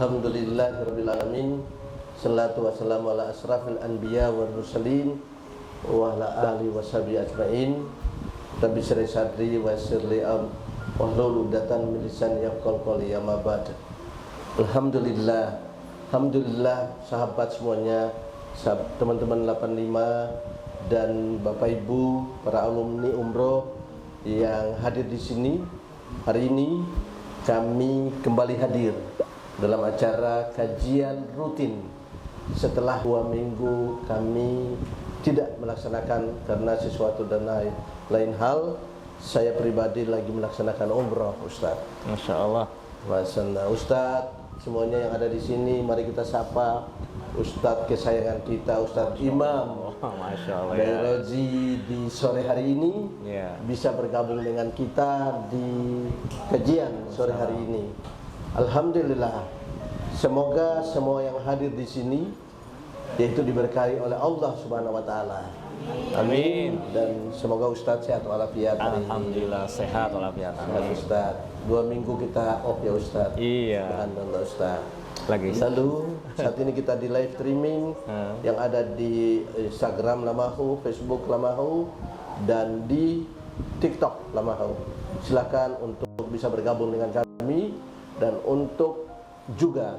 Alhamdulillahirabbil alamin. Shalatu wassalamu ala asrafil anbiya wal mursalin wa ala alihi washabihi ajmain. Rabbi shrah sadri wa yassir li amri wahlul 'uqdatam min lisani yafqahu qawli amma ba'd. Alhamdulillah sahabat semuanya, teman-teman 85 dan Bapak Ibu para alumni umroh yang hadir di sini. Hari ini kami kembali hadir dalam acara kajian rutin setelah 2 minggu kami tidak melaksanakan karena sesuatu dan lain hal. Saya pribadi lagi melaksanakan umroh, Ustaz. Masya Allah. Masalah Ustaz, semuanya yang ada di sini, mari kita sapa Ustaz kesayangan kita, Ustaz Imam. Masya Allah. Dairoji di sore hari ini bisa bergabung dengan kita di kajian sore hari ini. Alhamdulillah. Semoga semua yang hadir di sini yaitu diberkahi oleh Allah Subhanahu wa taala. Amin. Dan semoga Ustaz sehat walafiat. Alhamdulillah sehat walafiat. Sehat Ustaz. 2 minggu kita off ya Ustaz. Iya. Alhamdulillah Ustaz. Lagi. Lalu saat ini kita di live streaming yang ada di Instagram Lamahu, Facebook Lamahu, dan di TikTok Lamahu. Silakan untuk bisa bergabung dengan kami dan untuk juga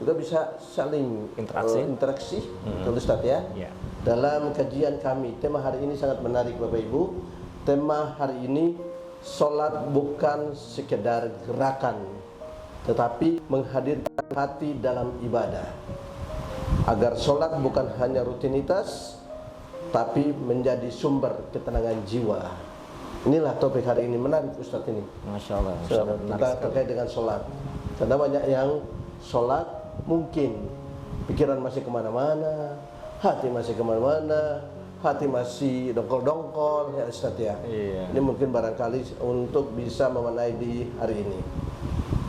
bisa saling interaksi betul Ustaz ya. Dalam kajian kami, tema hari ini sangat menarik Bapak Ibu. Tema hari ini, sholat bukan sekedar gerakan, tetapi menghadirkan hati dalam ibadah. Agar sholat bukan hanya rutinitas, tapi menjadi sumber ketenangan jiwa. Inilah topik hari ini, menarik Ustadz ini. Masya Allah. Kita terkait dengan sholat. Karena banyak yang sholat mungkin pikiran masih kemana-mana, hati masih kemana-mana, hati masih dongkol-dongkol ya Ustadz ya. Iya. Ini mungkin barangkali untuk bisa memenai di hari ini.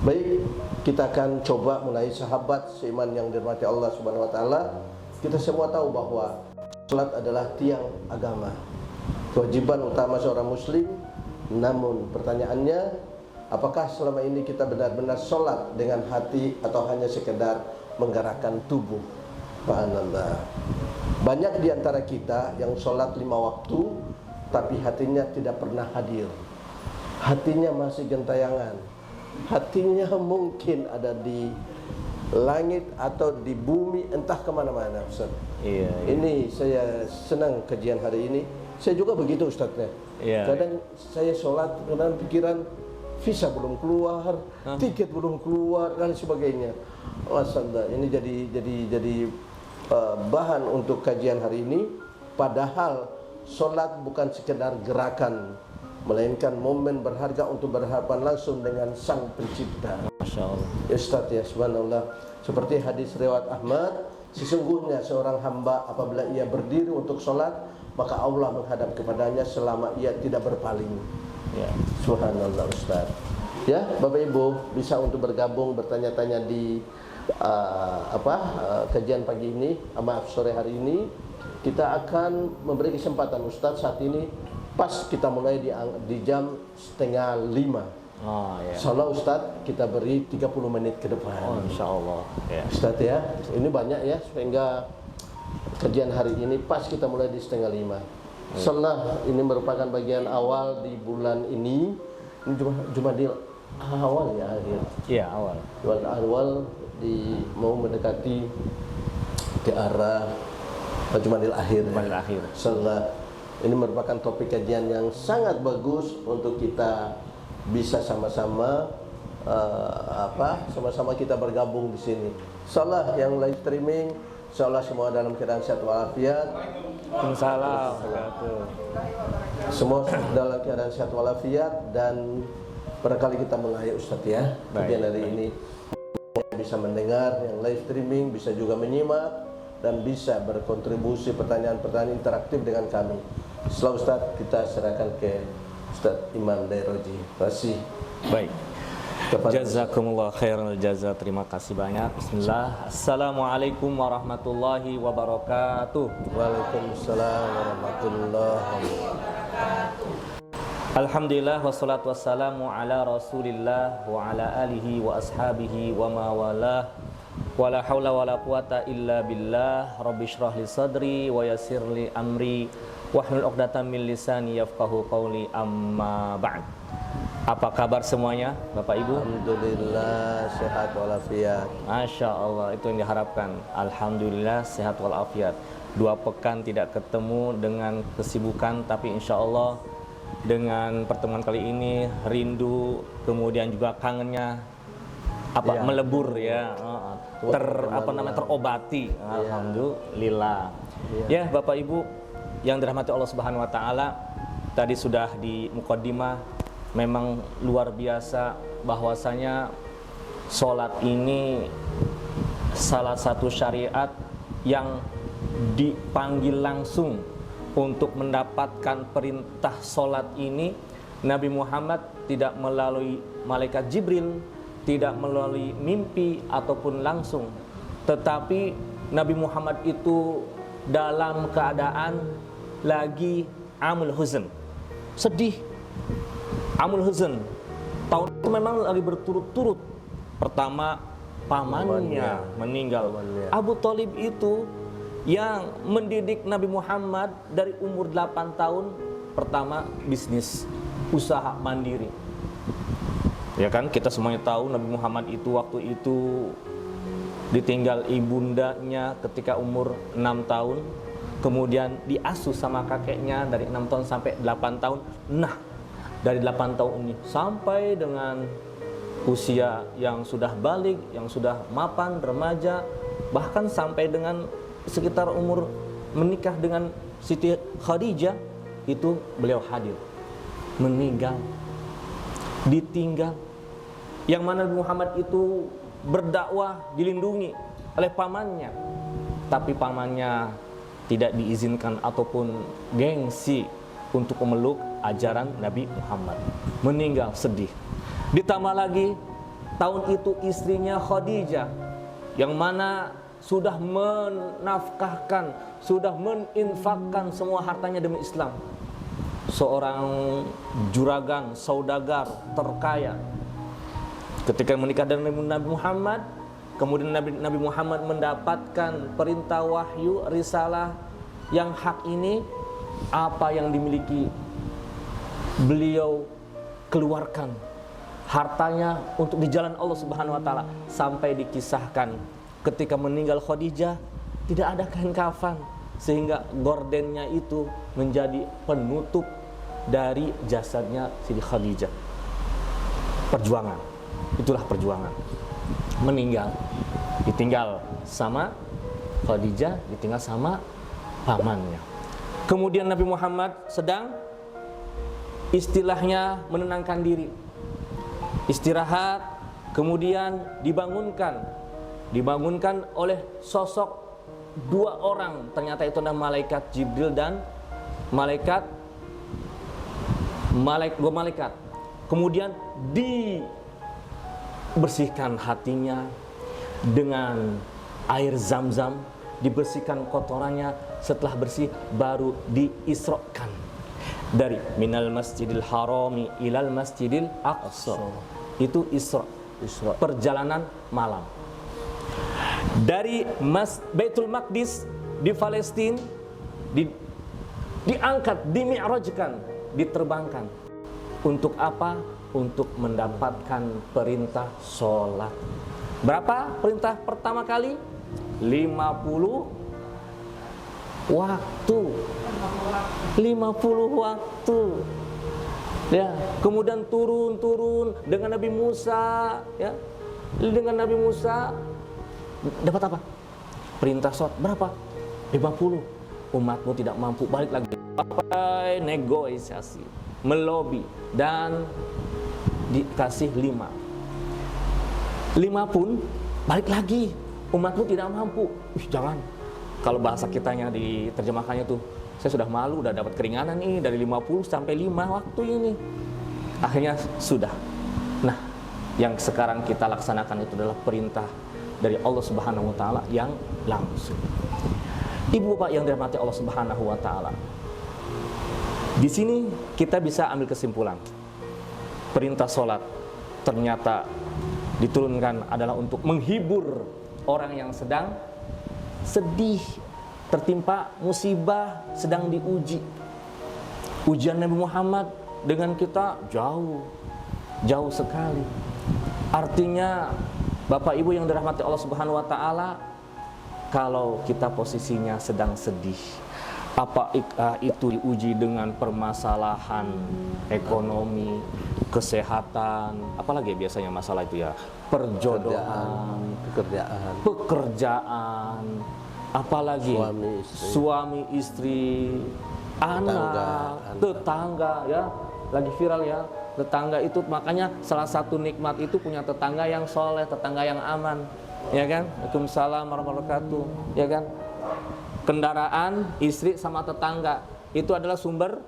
Baik, kita akan coba mulai. Sahabat seiman yang dirahmati Allah Subhanahu wa taala. Kita semua tahu bahwa salat adalah tiang agama, kewajiban utama seorang muslim. Namun pertanyaannya, apakah selama ini kita benar-benar salat dengan hati atau hanya sekedar menggerakkan tubuh? Subhanallah. Banyak di antara kita yang salat 5 waktu tapi hatinya tidak pernah hadir. Hatinya masih gentayangan. Hatinya mungkin ada di langit atau di bumi, entah kemana-mana Ustaz. Iya. Ini saya senang kajian hari ini. Saya juga begitu Ustaznya. Iya. Kadang saya sholat, kadang pikiran visa belum keluar, tiket belum keluar dan sebagainya. Masalah ini jadi bahan untuk kajian hari ini. Padahal sholat bukan sekedar gerakan, melainkan momen berharga untuk berhadapan langsung dengan Sang Pencipta. Masya Allah. Ustaz ya, subhanallah. Seperti hadis riwayat Ahmad, sesungguhnya seorang hamba apabila ia berdiri untuk sholat, maka Allah menghadap kepadanya selama ia tidak berpaling. Ya, subhanallah Ustaz. Ya, Bapak Ibu bisa untuk bergabung bertanya-tanya di kajian pagi ini, maaf sore hari ini. Kita akan memberi kesempatan Ustaz saat ini. Pas kita mulai di jam 4:30. Oh, ya. Insyaallah Ustaz kita beri 30 menit ke depan. Oh, insyaallah. Ya. Ustaz ya, ini banyak ya sehingga kajian hari ini pas kita mulai di 4:30. Setelah ini merupakan bagian awal di bulan ini Jumadil awal ya akhir. Iya, awal. Awal mau mendekati ke arah Jumadil akhir. Jumadil akhir. Setelah ini merupakan topik kajian yang sangat bagus untuk kita bisa sama-sama sama-sama kita bergabung di sini. Insyaallah yang live streaming, insyaallah semua dalam keadaan sehat walafiat. Waalaikumsalam. Semua dalam keadaan sehat walafiat dan barangkali kita mulai Ustaz ya. Kajian hari ini bisa mendengar yang live streaming, bisa juga menyimak dan bisa berkontribusi pertanyaan-pertanyaan interaktif dengan kami. Setelah Ustaz kita serahkan ke Ustaz Imam Dairoji. Terima kasih. Baik. Jazakumullah khairal jaza. Terima kasih banyak. Bismillah. Assalamualaikum warahmatullahi wabarakatuh. Waalaikumsalam warahmatullahi wabarakatuh. Alhamdulillah wassalatu wassalamu ala Rasulillah wa ala alihi wa ashabihi wa mawalah. Wala haula wala quwata illa billah. Rabbi shrah li sadri wa yassir li amri wahlul 'uqdatam min lisani yafqahu qawli, amma ba'd. Apa kabar semuanya Bapak Ibu? Alhamdulillah sehat walafiat. Masya Allah, itu yang diharapkan. Alhamdulillah sehat walafiat. 2 pekan tidak ketemu dengan kesibukan, tapi insya Allah dengan pertemuan kali ini rindu, kemudian juga kangennya Iya. melebur ya, terobati. Alhamdulillah. Ya Bapak Ibu yang dirahmati Allah Subhanahu wa taala, tadi sudah di mukaddimah, memang luar biasa bahwasanya sholat ini salah satu syariat yang dipanggil langsung untuk mendapatkan perintah sholat ini. Nabi Muhammad tidak melalui malaikat Jibril, tidak melalui mimpi ataupun langsung, tetapi Nabi Muhammad itu dalam keadaan lagi amul huzn, sedih. Amul huzn, tahun itu memang lagi berturut-turut. Pertama pamannya meninggal. Abu Thalib itu yang mendidik Nabi Muhammad dari umur 8 tahun. Pertama bisnis, usaha mandiri. Ya kan, kita semuanya tahu Nabi Muhammad itu waktu itu ditinggal ibundanya ketika umur 6 tahun. Kemudian diasuh sama kakeknya dari 6 tahun sampai 8 tahun. Nah, dari 8 tahun ini sampai dengan usia yang sudah balik, yang sudah mapan, remaja, bahkan sampai dengan sekitar umur menikah dengan Siti Khadijah, itu beliau hadir, meninggal, ditinggal. Yang mana Nabi Muhammad itu berdakwah dilindungi oleh pamannya, tapi pamannya tidak diizinkan ataupun gengsi untuk memeluk ajaran Nabi Muhammad. Meninggal, sedih. Ditambah lagi tahun itu istrinya Khadijah, yang mana sudah menafkahkan, sudah meninfakkan semua hartanya demi Islam. Seorang juragan, saudagar, terkaya. Ketika menikah dengan Nabi Muhammad, kemudian Nabi Muhammad mendapatkan perintah wahyu, risalah yang hak ini. Apa yang dimiliki beliau keluarkan, hartanya untuk di jalan Allah Subhanahu wa taala, sampai dikisahkan ketika meninggal Khadijah tidak ada kain kafan, sehingga gordennya itu menjadi penutup dari jasadnya Siti Khadijah. Perjuangan, itulah perjuangan. Meninggal, ditinggal sama Khadijah, ditinggal sama pamannya. Kemudian Nabi Muhammad sedang istilahnya menenangkan diri, istirahat, kemudian dibangunkan oleh sosok 2 orang. Ternyata itu adalah malaikat Jibril dan dua malaikat. Kemudian dibersihkan hatinya dengan air zam-zam, dibersihkan kotorannya. Setelah bersih baru diisrokan dari minal masjidil harami ilal masjidil aqsa. Itu isra, perjalanan malam. Dari Baitul Maqdis di Palestina diangkat, dimi'rajkan, diterbangkan. Untuk apa? Untuk mendapatkan perintah sholat. Berapa perintah pertama kali? 50 waktu. 50 waktu. Ya, kemudian turun dengan Nabi Musa, ya. Dengan Nabi Musa dapat apa? Perintah sholat. Berapa? 50. Umatmu tidak mampu, balik lagi. Sampai negosiasi, melobi, dan dikasih 5 pun balik lagi. Umatmu tidak mampu. Jangan. Kalau bahasa kitanya diterjemahkannya tuh, saya sudah malu, udah dapat keringanan nih dari 50 sampai 5 waktu ini. Akhirnya sudah. Nah, yang sekarang kita laksanakan itu adalah perintah dari Allah Subhanahu wa taala yang langsung. Ibu bapak yang dirahmati Allah Subhanahu wa taala, Di sini kita bisa ambil kesimpulan. Perintah sholat ternyata diturunkan adalah untuk menghibur orang yang sedang sedih, tertimpa musibah, sedang diuji. Ujian Nabi Muhammad dengan kita jauh sekali. Artinya Bapak Ibu yang dirahmati Allah Subhanahu wa taala, kalau kita posisinya sedang sedih, apakah itu diuji dengan permasalahan ekonomi, kesehatan, apalagi biasanya masalah itu ya, perjodohan, pekerjaan, apalagi suami istri, anak, tetangga ya, lagi viral ya, tetangga itu. Makanya salah satu nikmat itu punya tetangga yang soleh, tetangga yang aman, ya kan? Waalaikumsalam warahmatullahi wabarakatuh, ya kan? Kendaraan, istri sama tetangga itu adalah sumber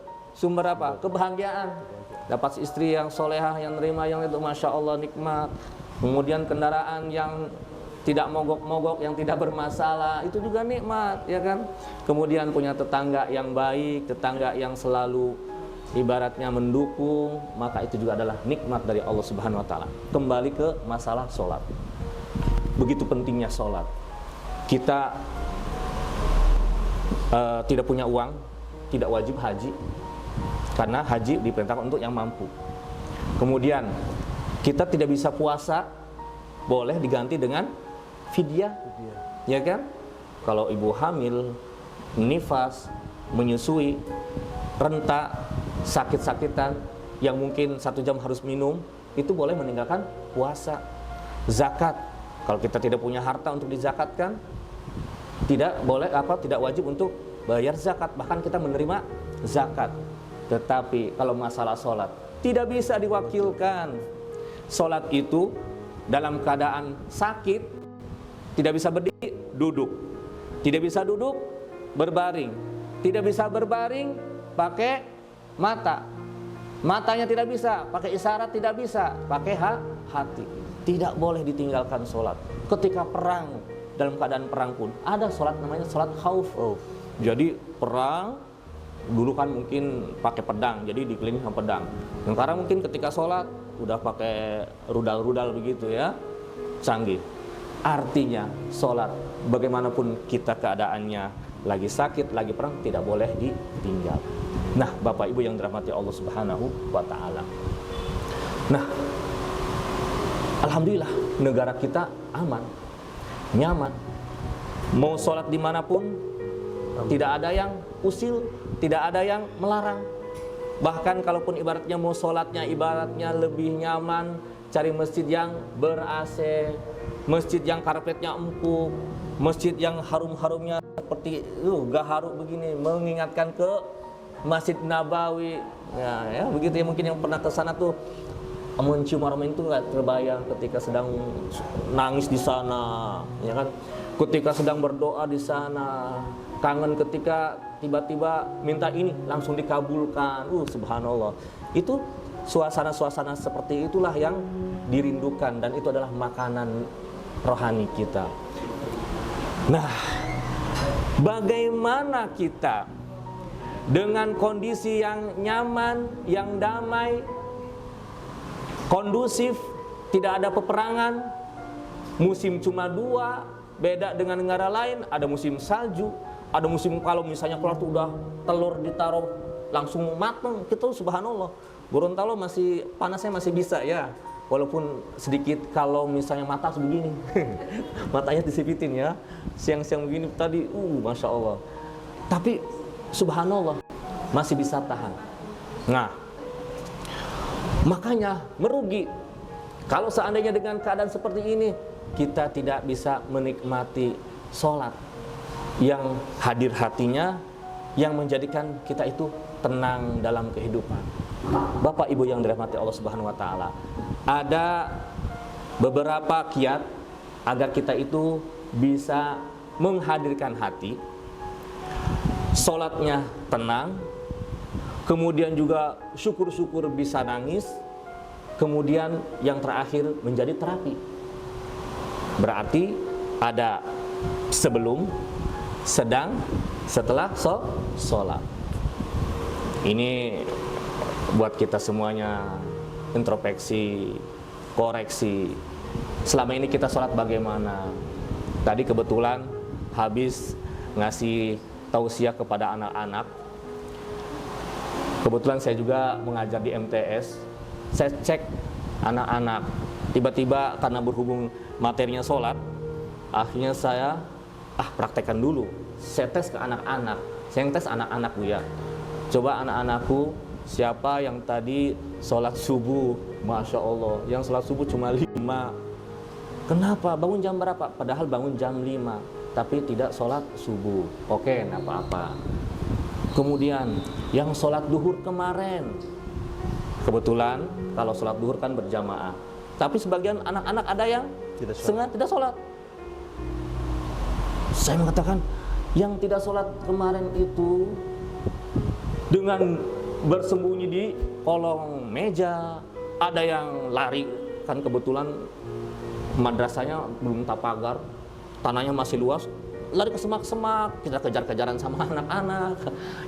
apa? Kebahagiaan. Dapat istri yang solehah, yang nerima, yang itu masya Allah nikmat. Kemudian kendaraan yang tidak mogok-mogok, yang tidak bermasalah, itu juga nikmat, ya kan? Kemudian punya tetangga yang baik, tetangga yang selalu ibaratnya mendukung, maka itu juga adalah nikmat dari Allah Subhanahu wa taala. Kembali ke masalah sholat. Begitu pentingnya sholat. Kita tidak punya uang, tidak wajib haji, karena haji diperintahkan untuk yang mampu. Kemudian kita tidak bisa puasa, boleh diganti dengan fidyah, ya kan? Kalau ibu hamil, nifas, menyusui, renta, sakit-sakitan, yang mungkin 1 jam harus minum, itu boleh meninggalkan puasa. Zakat, kalau kita tidak punya harta untuk dizakatkan, tidak boleh tidak wajib untuk bayar zakat, bahkan kita menerima zakat. Tetapi kalau masalah sholat, tidak bisa diwakilkan. Sholat itu dalam keadaan sakit, tidak bisa berdiri, duduk. Tidak bisa duduk, berbaring. Tidak bisa berbaring, pakai mata. Matanya tidak bisa, pakai isyarat tidak bisa, pakai hati. Tidak boleh ditinggalkan sholat. Ketika perang, dalam keadaan perang pun ada sholat namanya sholat khauf. Jadi perang dulu kan mungkin pakai pedang, jadi dikelilingi sama pedang. Yang sekarang mungkin ketika sholat udah pakai rudal-rudal begitu ya, canggih. Artinya sholat bagaimanapun kita keadaannya, lagi sakit, lagi perang, tidak boleh ditinggal. Nah, Bapak Ibu yang dirahmati Allah Subhanahu wa taala. Nah, alhamdulillah negara kita aman, nyaman. Mau sholat dimanapun, tidak ada yang usil, tidak ada yang melarang. Bahkan kalaupun ibaratnya mau sholatnya ibaratnya lebih nyaman, cari masjid yang ber-AC, masjid yang karpetnya empuk, masjid yang harum-harumnya seperti gaharu begini, mengingatkan ke Masjid Nabawi. Ya begitu ya, mungkin yang pernah ke sana tuh mencium aroma itu nggak terbayang ketika sedang nangis di sana, ya kan? Ketika sedang berdoa di sana, kangen ketika tiba-tiba minta ini langsung dikabulkan. Subhanallah. Itu suasana-suasana seperti itulah yang dirindukan, dan itu adalah makanan rohani kita. Nah, bagaimana kita dengan kondisi yang nyaman, yang damai, kondusif, tidak ada peperangan, musim cuma 2, beda dengan negara lain, ada musim salju, ada musim kalau misalnya keluar tuh udah telur ditaruh langsung matang, kita subhanallah. Gorontalo masih panasnya masih bisa ya, walaupun sedikit kalau misalnya mata sebegini, matanya disipitin ya, siang-siang begini tadi, masya Allah. Tapi subhanallah masih bisa tahan. Nah, makanya merugi kalau seandainya dengan keadaan seperti ini kita tidak bisa menikmati sholat yang hadir hatinya, yang menjadikan kita itu tenang dalam kehidupan. Bapak Ibu yang dirahmati Allah Subhanahu wa taala, ada beberapa kiat agar kita itu bisa menghadirkan hati, sholatnya tenang, kemudian juga syukur-syukur bisa nangis, kemudian yang terakhir menjadi terapi. Berarti ada sebelum, sedang, setelah sholat. Ini buat kita semuanya introspeksi, koreksi. Selama ini kita sholat bagaimana? Tadi kebetulan habis ngasih tausiah kepada anak-anak. Kebetulan saya juga mengajar di MTS. Saya cek anak-anak. Tiba-tiba karena berhubung materinya sholat, akhirnya saya praktekkan dulu. Saya tes ke anak-anak. Saya yang tes anak-anak, Bu ya. Coba anak-anakku, siapa yang tadi sholat subuh? Masya Allah, yang sholat subuh cuma 5. Kenapa? Bangun jam berapa? Padahal bangun jam 5, tapi tidak sholat subuh. Oke, nggak apa-apa. Kemudian yang sholat duhur kemarin, kebetulan kalau sholat duhur kan berjamaah, tapi sebagian anak-anak ada yang sengaja tidak sholat. Saya mengatakan, yang tidak sholat kemarin itu dengan bersembunyi di kolong meja, ada yang lari, kan kebetulan madrasahnya belum pagar, tanahnya masih luas, lari ke semak-semak, kita kejar-kejaran sama anak-anak.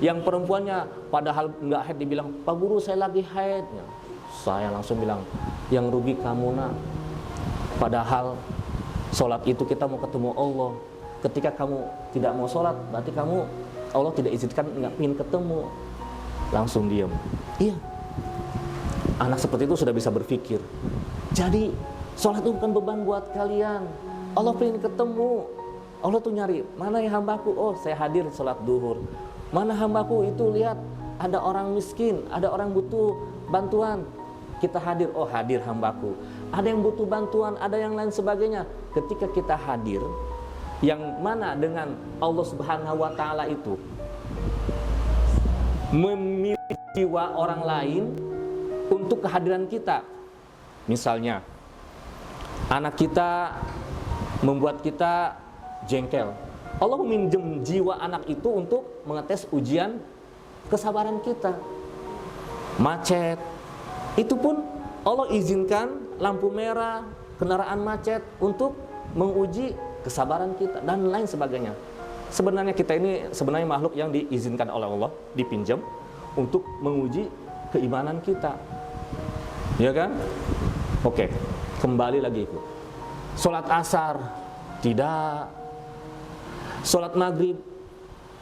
Yang perempuannya padahal nggak haid dibilang, Pak Guru saya lagi haid. Saya langsung bilang, yang rugi kamu nak. Padahal sholat itu kita mau ketemu Allah. Ketika kamu tidak mau sholat, berarti kamu Allah tidak izinkan, nggak ingin ketemu. Langsung diam. Iya. Anak seperti itu sudah bisa berpikir. Jadi sholat itu bukan beban buat kalian. Allah pengen ketemu. Allah tuh nyari, mana yang hambaku? Oh, saya hadir sholat duhur. Mana hambaku itu, lihat ada orang miskin, ada orang butuh bantuan. Kita hadir, oh hadir hambaku. Ada yang butuh bantuan, ada yang lain sebagainya. Ketika kita hadir, yang mana dengan Allah Subhanahu wa Ta'ala itu memiliki jiwa orang lain untuk kehadiran kita. Misalnya, anak kita membuat kita jengkel. Allah meminjam jiwa anak itu untuk mengetes ujian kesabaran kita. Macet, itu pun Allah izinkan lampu merah, kendaraan macet untuk menguji kesabaran kita dan lain sebagainya. Sebenarnya kita ini sebenarnya makhluk yang diizinkan oleh Allah, dipinjam untuk menguji keimanan kita. Ya kan? Oke, kembali lagi itu. Sholat asar tidak, sholat maghrib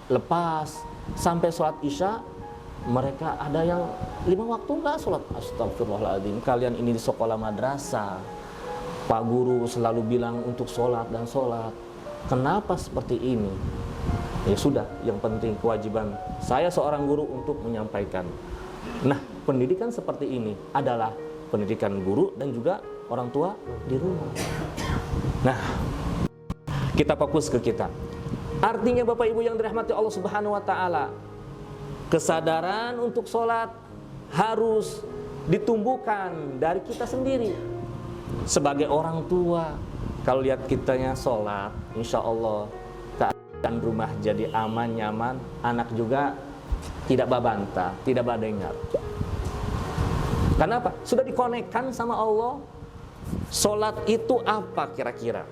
lepas, sampai sholat isya mereka ada yang 5 waktu enggak sholat. Astagfirullahaladzim, kalian ini di sekolah madrasah, Pak Guru selalu bilang untuk sholat dan sholat. Kenapa seperti ini? Ya sudah, yang penting kewajiban saya seorang guru untuk menyampaikan. Nah, pendidikan seperti ini adalah pendidikan guru dan juga orang tua di rumah. Nah, kita fokus ke kita. Artinya Bapak Ibu yang dirahmati Allah Subhanahu wa Ta'ala, kesadaran untuk sholat harus ditumbuhkan dari kita sendiri. Sebagai orang tua, kalau lihat kitanya sholat, insya Allah keadaan rumah jadi aman, nyaman, anak juga tidak babantah, tidak badengar. Kenapa? Sudah dikonekkan sama Allah. Sholat itu apa kira-kira?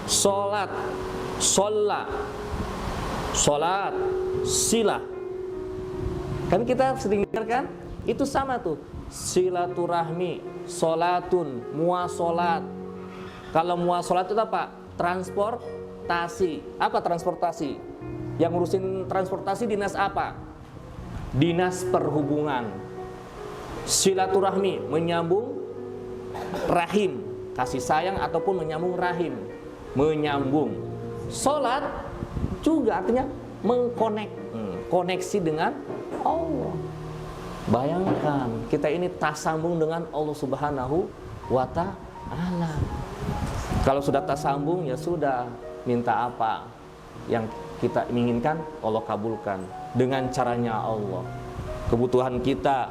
Sholat, sholat, sholat, silah. Kan kita sering dengar kan? Itu sama tuh. Silaturahmi, sholatun, muasolat. Kalau muasolat itu apa? Transportasi. Apa transportasi? Yang ngurusin transportasi dinas apa? Dinas perhubungan. Silaturahmi, menyambung rahim, kasih sayang ataupun menyambung rahim, menyambung. Sholat juga artinya koneksi dengan Allah. Bayangkan kita ini tersambung dengan Allah Subhanahu wa Ta'ala. Kalau sudah tersambung, ya sudah, minta apa yang kita inginkan Allah kabulkan dengan caranya Allah. Kebutuhan kita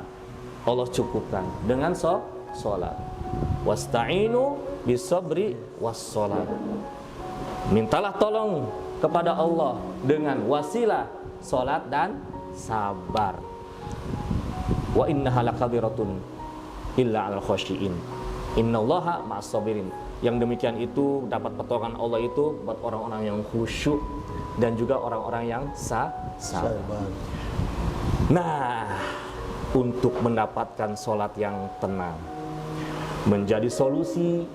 Allah cukupkan dengan sholat. Wasta'inu bisabri wassalat. Mintalah tolong kepada Allah dengan wasilah sholat dan sabar. Wa innaha lakabiratun illa 'alal khashiin. Innallaha ma'as sabirin. Yang demikian itu dapat pertolongan Allah itu buat orang-orang yang khusyuk dan juga orang-orang yang sabar. Nah, untuk mendapatkan sholat yang tenang, menjadi solusi,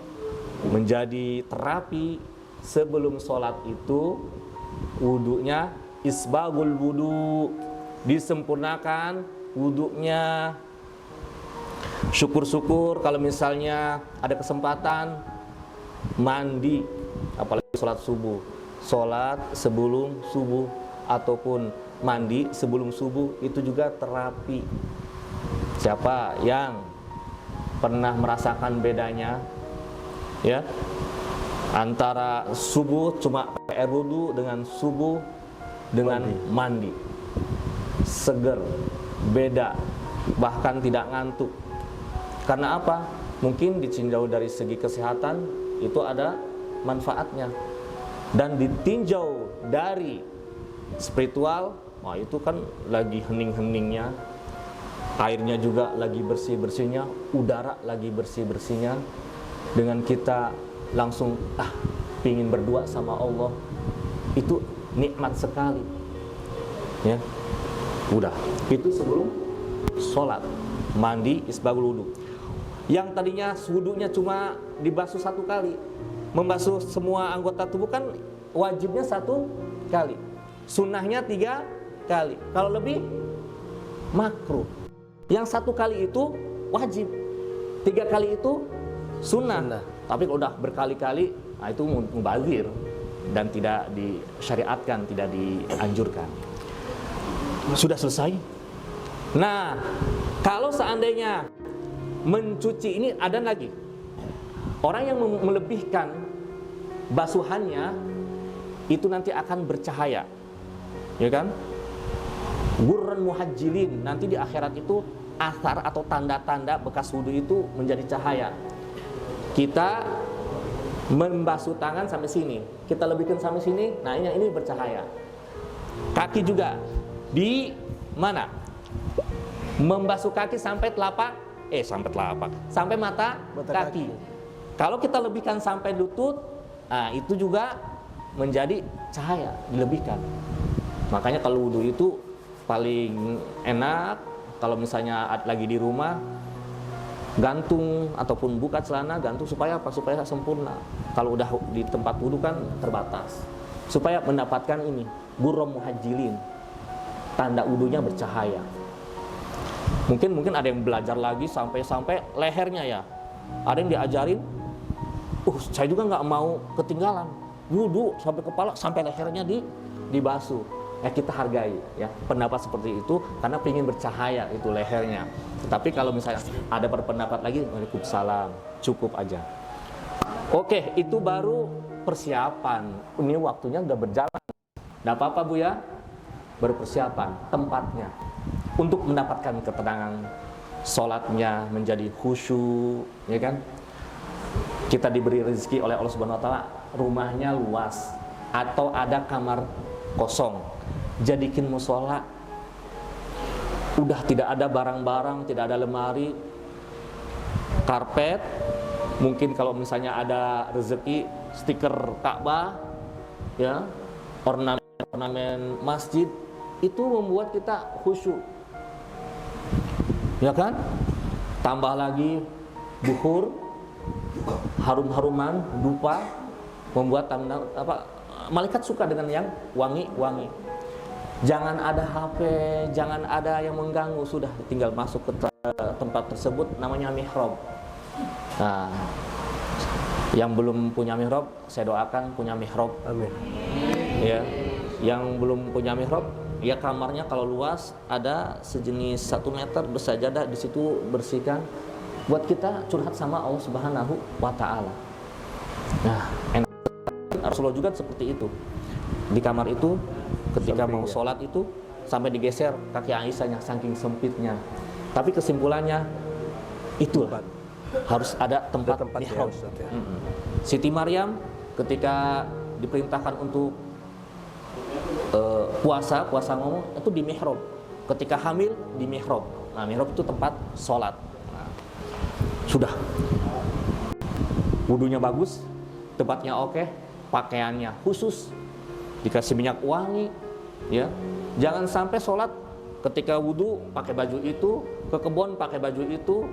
menjadi terapi sebelum sholat itu, wudunya isbagul wudu, disempurnakan wudunya. Syukur-syukur kalau misalnya ada kesempatan mandi, apalagi sholat subuh, sholat sebelum subuh ataupun mandi sebelum subuh, itu juga terapi. Siapa yang pernah merasakan bedanya ya antara subuh cuma air wudu dengan subuh dengan mandi, seger, beda, bahkan tidak ngantuk. Karena apa? Mungkin ditinjau dari segi kesehatan itu ada manfaatnya, dan ditinjau dari spiritual, wah itu kan lagi hening-heningnya, airnya juga lagi bersih-bersihnya, udara lagi bersih-bersihnya, dengan kita langsung pingin berdua sama Allah, itu nikmat sekali ya. Udah, itu sebelum sholat, mandi isbagul wudu. Yang tadinya wudunya cuma dibasuh 1 kali, membasuh semua anggota tubuh kan wajibnya 1 kali, sunnahnya 3 kali. Kalau lebih makruh. Yang 1 kali itu wajib, 3 kali itu sunnah. Tapi kalau udah berkali-kali, nah itu mubazir dan tidak disyariatkan, tidak dianjurkan. Sudah selesai. Nah, kalau seandainya mencuci ini ada lagi orang yang melebihkan basuhannya, itu nanti akan bercahaya, ya kan? Gurran muhajjilin, nanti di akhirat itu asar atau tanda-tanda bekas wudu itu menjadi cahaya. Kita membasuh tangan sampai sini, kita lebihkan sampai sini, nah ini bercahaya. Kaki juga di mana? Membasuh kaki sampai sampai mata kaki. Kalau kita lebihkan sampai lutut, nah itu juga menjadi cahaya, dilebihkan. Makanya kalau wudu itu paling enak kalau misalnya lagi di rumah, gantung ataupun buka celana, gantung supaya apa? Supaya sempurna. Kalau udah di tempat wudu kan terbatas. Supaya mendapatkan ini, gurram muhajjilin, tanda wudunya bercahaya. Mungkin ada yang belajar lagi sampai lehernya ya. Ada yang diajarin, saya juga nggak mau ketinggalan wudu sampai kepala, sampai lehernya dibasuh. Kita hargai ya pendapat seperti itu karena ingin bercahaya itu lehernya. Tapi kalau misalnya ada berpendapat lagi, waalaikumsalam, cukup aja. Oke, itu baru persiapan. Ini waktunya udah berjalan. Nggak apa-apa Bu ya, baru persiapan tempatnya untuk mendapatkan ketenangan, sholatnya menjadi khusyuk, ya kan? Kita diberi rezeki oleh Allah Subhanahu Wa Taala, rumahnya luas atau ada kamar kosong, jadikan musola. Udah tidak ada barang-barang, tidak ada lemari, karpet. Mungkin kalau misalnya ada rezeki, stiker Ka'bah, ya, ornamen masjid, itu membuat kita khusyuk, ya kan? Tambah lagi bukhur, harum-haruman, dupa, membuat malaikat suka dengan yang wangi-wangi. Jangan ada HP, jangan ada yang mengganggu, sudah tinggal masuk ke tempat tersebut, namanya mihrab. Nah, yang belum punya mihrab, saya doakan punya mihrab. Amin. Ya, yang belum punya mihrab, ya kamarnya kalau luas ada sejenis 1 meter bersajadah, di situ bersihkan, buat kita curhat sama Allah Subhanahu Wa Taala. Nah, Rasulullah juga seperti itu. Di kamar itu, ketika mau sholat itu sampai digeser kaki Aisyahnya saking sempitnya. Tapi kesimpulannya itu harus ada tempat mihrab. Ya. Siti Maryam ketika diperintahkan untuk puasa ngomong itu di mihrab. Ketika hamil di mihrab. Nah, mihrab itu tempat sholat. Nah, sudah. Wudunya bagus, tempatnya oke, pakaiannya khusus, dikasih minyak wangi, ya. Jangan sampai sholat ketika wudhu pakai baju itu, ke kebun pakai baju itu.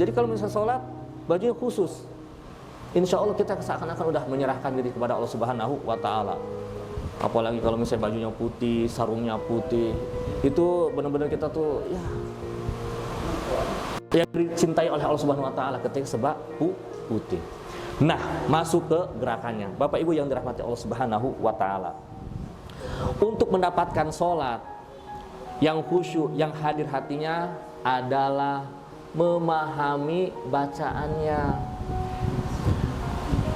Jadi kalau misalnya sholat, bajunya khusus. Insya Allah kita seakan-akan udah menyerahkan diri kepada Allah Subhanahu wa Ta'ala. Apalagi kalau misalnya bajunya putih, sarungnya putih, itu benar-benar kita tuh ya yang dicintai oleh Allah Subhanahu wa Ta'ala ketika sebab putih. Nah, masuk ke gerakannya. Bapak Ibu yang dirahmati Allah Subhanahu wa Ta'ala. Untuk mendapatkan sholat yang khusyuk, yang hadir hatinya adalah memahami bacaannya.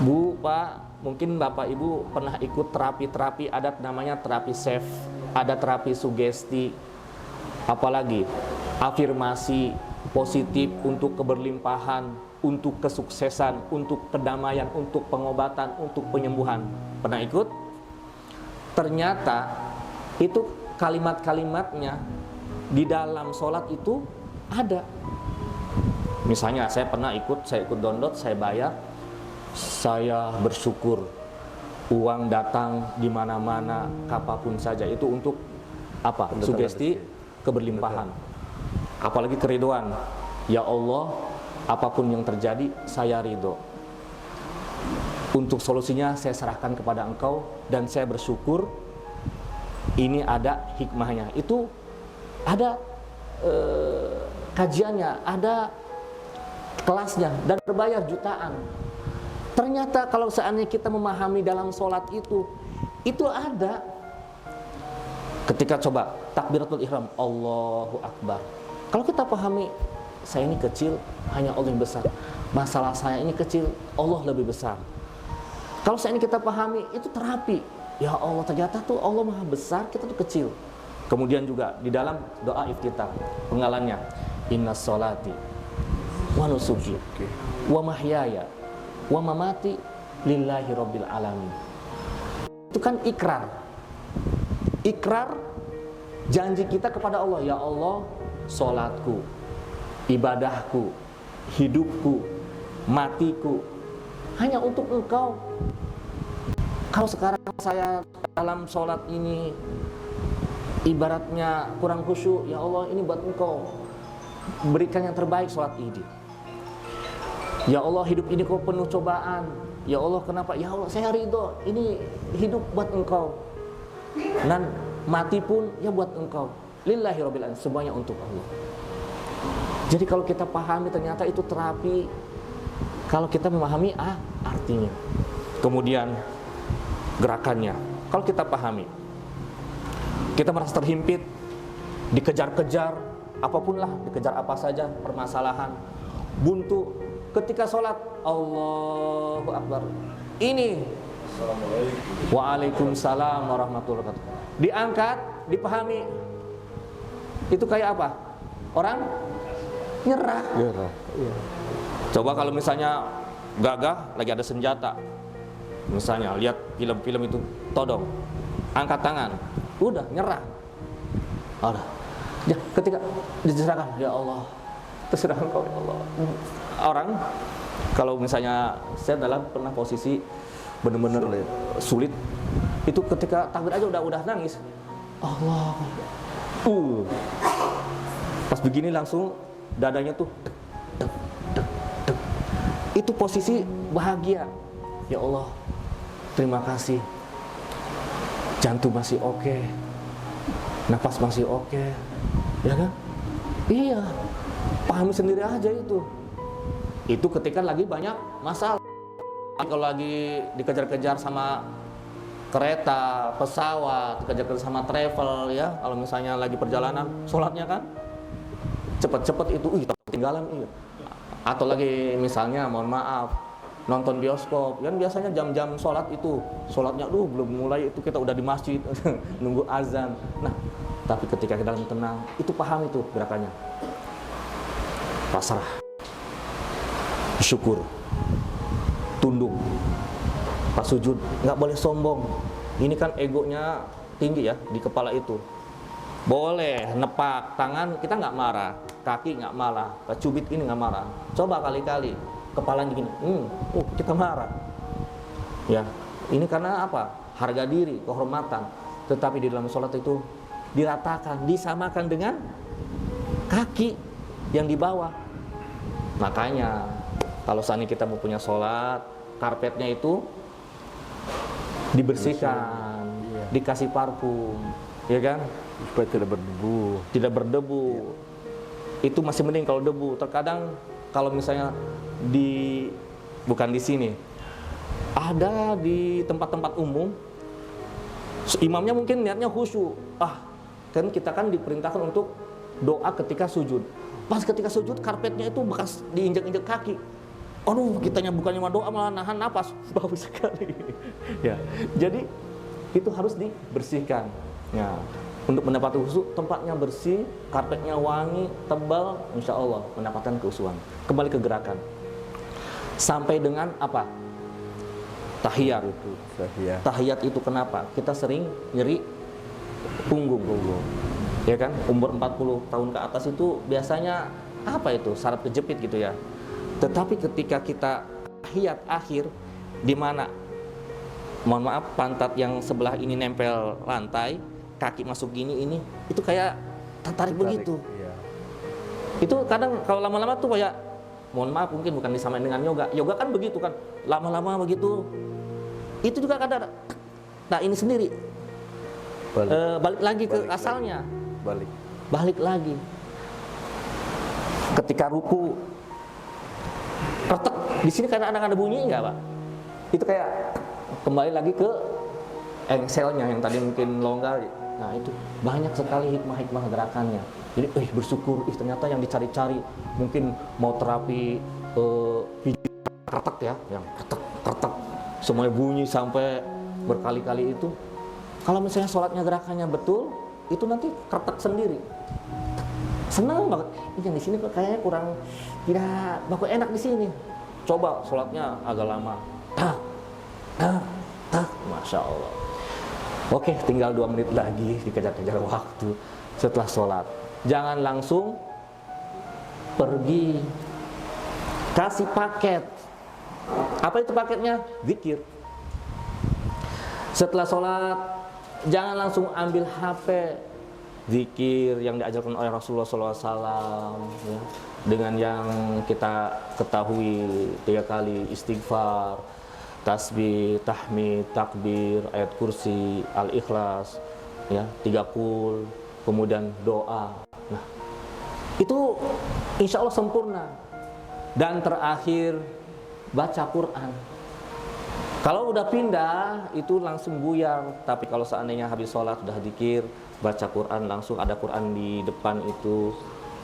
Bu, Pak, mungkin Bapak Ibu pernah ikut terapi-terapi adat namanya terapi SAFE, ada terapi sugesti, apalagi afirmasi positif untuk keberlimpahan, untuk kesuksesan, untuk kedamaian, untuk pengobatan, untuk penyembuhan. Pernah ikut? Ternyata itu kalimat-kalimatnya di dalam sholat itu ada. Misalnya saya pernah ikut, saya ikut download, saya bayar, saya bersyukur uang datang di mana-mana, kapanpun saja. Itu untuk apa? Sugesti keberlimpahan. Apalagi keriduan. Ya Allah, apapun yang terjadi, saya ridho. Untuk solusinya saya serahkan kepada Engkau dan saya bersyukur. Ini ada hikmahnya. Itu ada kajiannya, ada kelasnya dan berbayar jutaan. Ternyata kalau seandainya kita memahami dalam sholat itu ada. Ketika coba takbiratul ihram, Allahu Akbar. Kalau kita pahami, saya ini kecil, hanya Allah yang besar. Masalah saya ini kecil, Allah lebih besar. Kalau seandainya kita pahami, itu terapi. Ya Allah, ternyata tuh Allah maha besar, kita tuh kecil. Kemudian juga di dalam doa iftitah, penggalannya, inna sholati wa nusuki wa mahyaya wa mamati lillahi rabbil alamin. Itu kan ikrar. Ikrar janji kita kepada Allah. Ya Allah, sholatku, ibadahku, hidupku, matiku hanya untuk Engkau. Kalau sekarang saya dalam sholat ini ibaratnya kurang khusyuk, ya Allah, ini buat Engkau. Berikan yang terbaik sholat ini. Ya Allah, hidup ini kok penuh cobaan. Ya Allah, kenapa? Ya Allah, saya ridho. Ini hidup buat Engkau. Dan mati pun ya buat Engkau. Lillahi rabbil alamin, semuanya untuk Allah. Jadi kalau kita pahami, ternyata itu terapi. Kalau kita memahami artinya. Kemudian gerakannya, kalau kita pahami, kita merasa terhimpit, dikejar-kejar, apapun lah, dikejar apa saja, permasalahan, buntu. Ketika sholat, Allahu Akbar. Ini Waalaikumsalam warahmatullahi wabarakatuh. Diangkat, dipahami. Itu kayak apa? Orang nyerah. Iya. Coba kalau misalnya gagah, lagi ada senjata. Misalnya lihat film-film itu, todong, angkat tangan, udah nyerah. Udah. Ya, ketika diserahkan, ya Allah, terserah Engkau ya Allah. Orang kalau misalnya saya pernah posisi benar-benar sulit, itu ketika takbir aja udah nangis. Allah. Pas begini langsung dadanya tuh deg, deg, deg. Itu posisi bahagia. Ya Allah, terima kasih. Jantung masih oke, nafas masih oke, ya kan? Iya, pahami sendiri aja itu. Itu ketika lagi banyak masalah. Kalau lagi dikejar-kejar sama kereta, pesawat, dikejar-kejar sama travel, ya. Kalau misalnya lagi perjalanan, sholatnya kan cepet-cepet itu, ketinggalan, iya. Atau lagi misalnya, mohon maaf, nonton bioskop, kan biasanya jam-jam sholat itu, sholatnya belum mulai itu kita udah di masjid nunggu azan. Nah, tapi ketika kita dalam tenang, itu paham itu gerakannya. Pasrah, syukur, tunduk, pas sujud nggak boleh sombong. Ini kan egonya tinggi ya di kepala itu. Boleh nepak tangan, kita nggak marah, kaki nggak marah, cubit ini nggak marah. Coba kali-kali kepalanya gini, kita marah. Ya, ini karena apa? Harga diri, kehormatan. Tetapi di dalam sholat itu diratakan, disamakan dengan kaki yang di bawah. Makanya kalau seandainya kita mau punya sholat, karpetnya itu dibersihkan, dikasih parfum, ya kan? Supaya tidak berdebu. Tidak berdebu. Itu masih mending kalau debu. Terkadang kalau misalnya bukan di sini, ada di tempat-tempat umum, imamnya mungkin niatnya khusyuk. Kan kita kan diperintahkan untuk doa ketika sujud. Pas ketika sujud, karpetnya itu bekas diinjak-injak kaki. Aduh, kitanya bukannya mau doa malah nahan napas. Bau sekali. Ya, jadi itu harus dibersihkan. Ya, untuk mendapatkan khusyuk, tempatnya bersih, karpetnya wangi, tebal, insya Allah mendapatkan kehusuan. Kembali ke gerakan. Sampai dengan apa? Tahiyat. Tahiyat itu kenapa? Kita sering nyeri punggung. Ya kan? Umur 40 tahun ke atas itu biasanya apa itu? Saraf kejepit gitu ya. Tetapi ketika kita tahiyat akhir, di mana mohon maaf pantat yang sebelah ini nempel lantai, kaki masuk gini, itu kayak tertarik begitu. Iya. Itu kadang kalau lama-lama tuh kayak, mohon maaf mungkin bukan disamain dengan yoga. Yoga kan begitu kan, lama-lama begitu. Itu juga kadang. Nah ini sendiri balik lagi ke asalnya. Balik lagi. Ketika ruku, retek. Di sini karena ada bunyi enggak, Pak? Itu kayak kembali lagi ke engselnya yang tadi mungkin longgar. Nah itu banyak sekali hikmah-hikmah gerakannya. Jadi bersyukur, ternyata yang dicari-cari mungkin mau terapi kretek ya, yang kretek semuanya bunyi sampai berkali-kali itu. Kalau misalnya sholatnya gerakannya betul, itu nanti kretek sendiri. Senang banget. Ini yang di sini kok kayaknya kurang tidak bagus enak di sini. Coba sholatnya agak lama. Masya Allah. Oke, tinggal 2 menit lagi dikejar-kejar waktu setelah sholat. Jangan langsung pergi. Kasih paket. Apa itu paketnya? Zikir. Setelah sholat, jangan langsung ambil HP. Zikir yang diajarkan oleh Rasulullah SAW ya. Dengan yang kita ketahui 3 kali istighfar, tasbih, tahmid, takbir, ayat kursi, al-ikhlas ya, 3 qul, kemudian doa. Nah, itu insya Allah sempurna. Dan terakhir baca Quran. Kalau udah pindah itu langsung buyar. Tapi kalau seandainya habis sholat udah zikir, baca Quran, langsung ada Quran di depan itu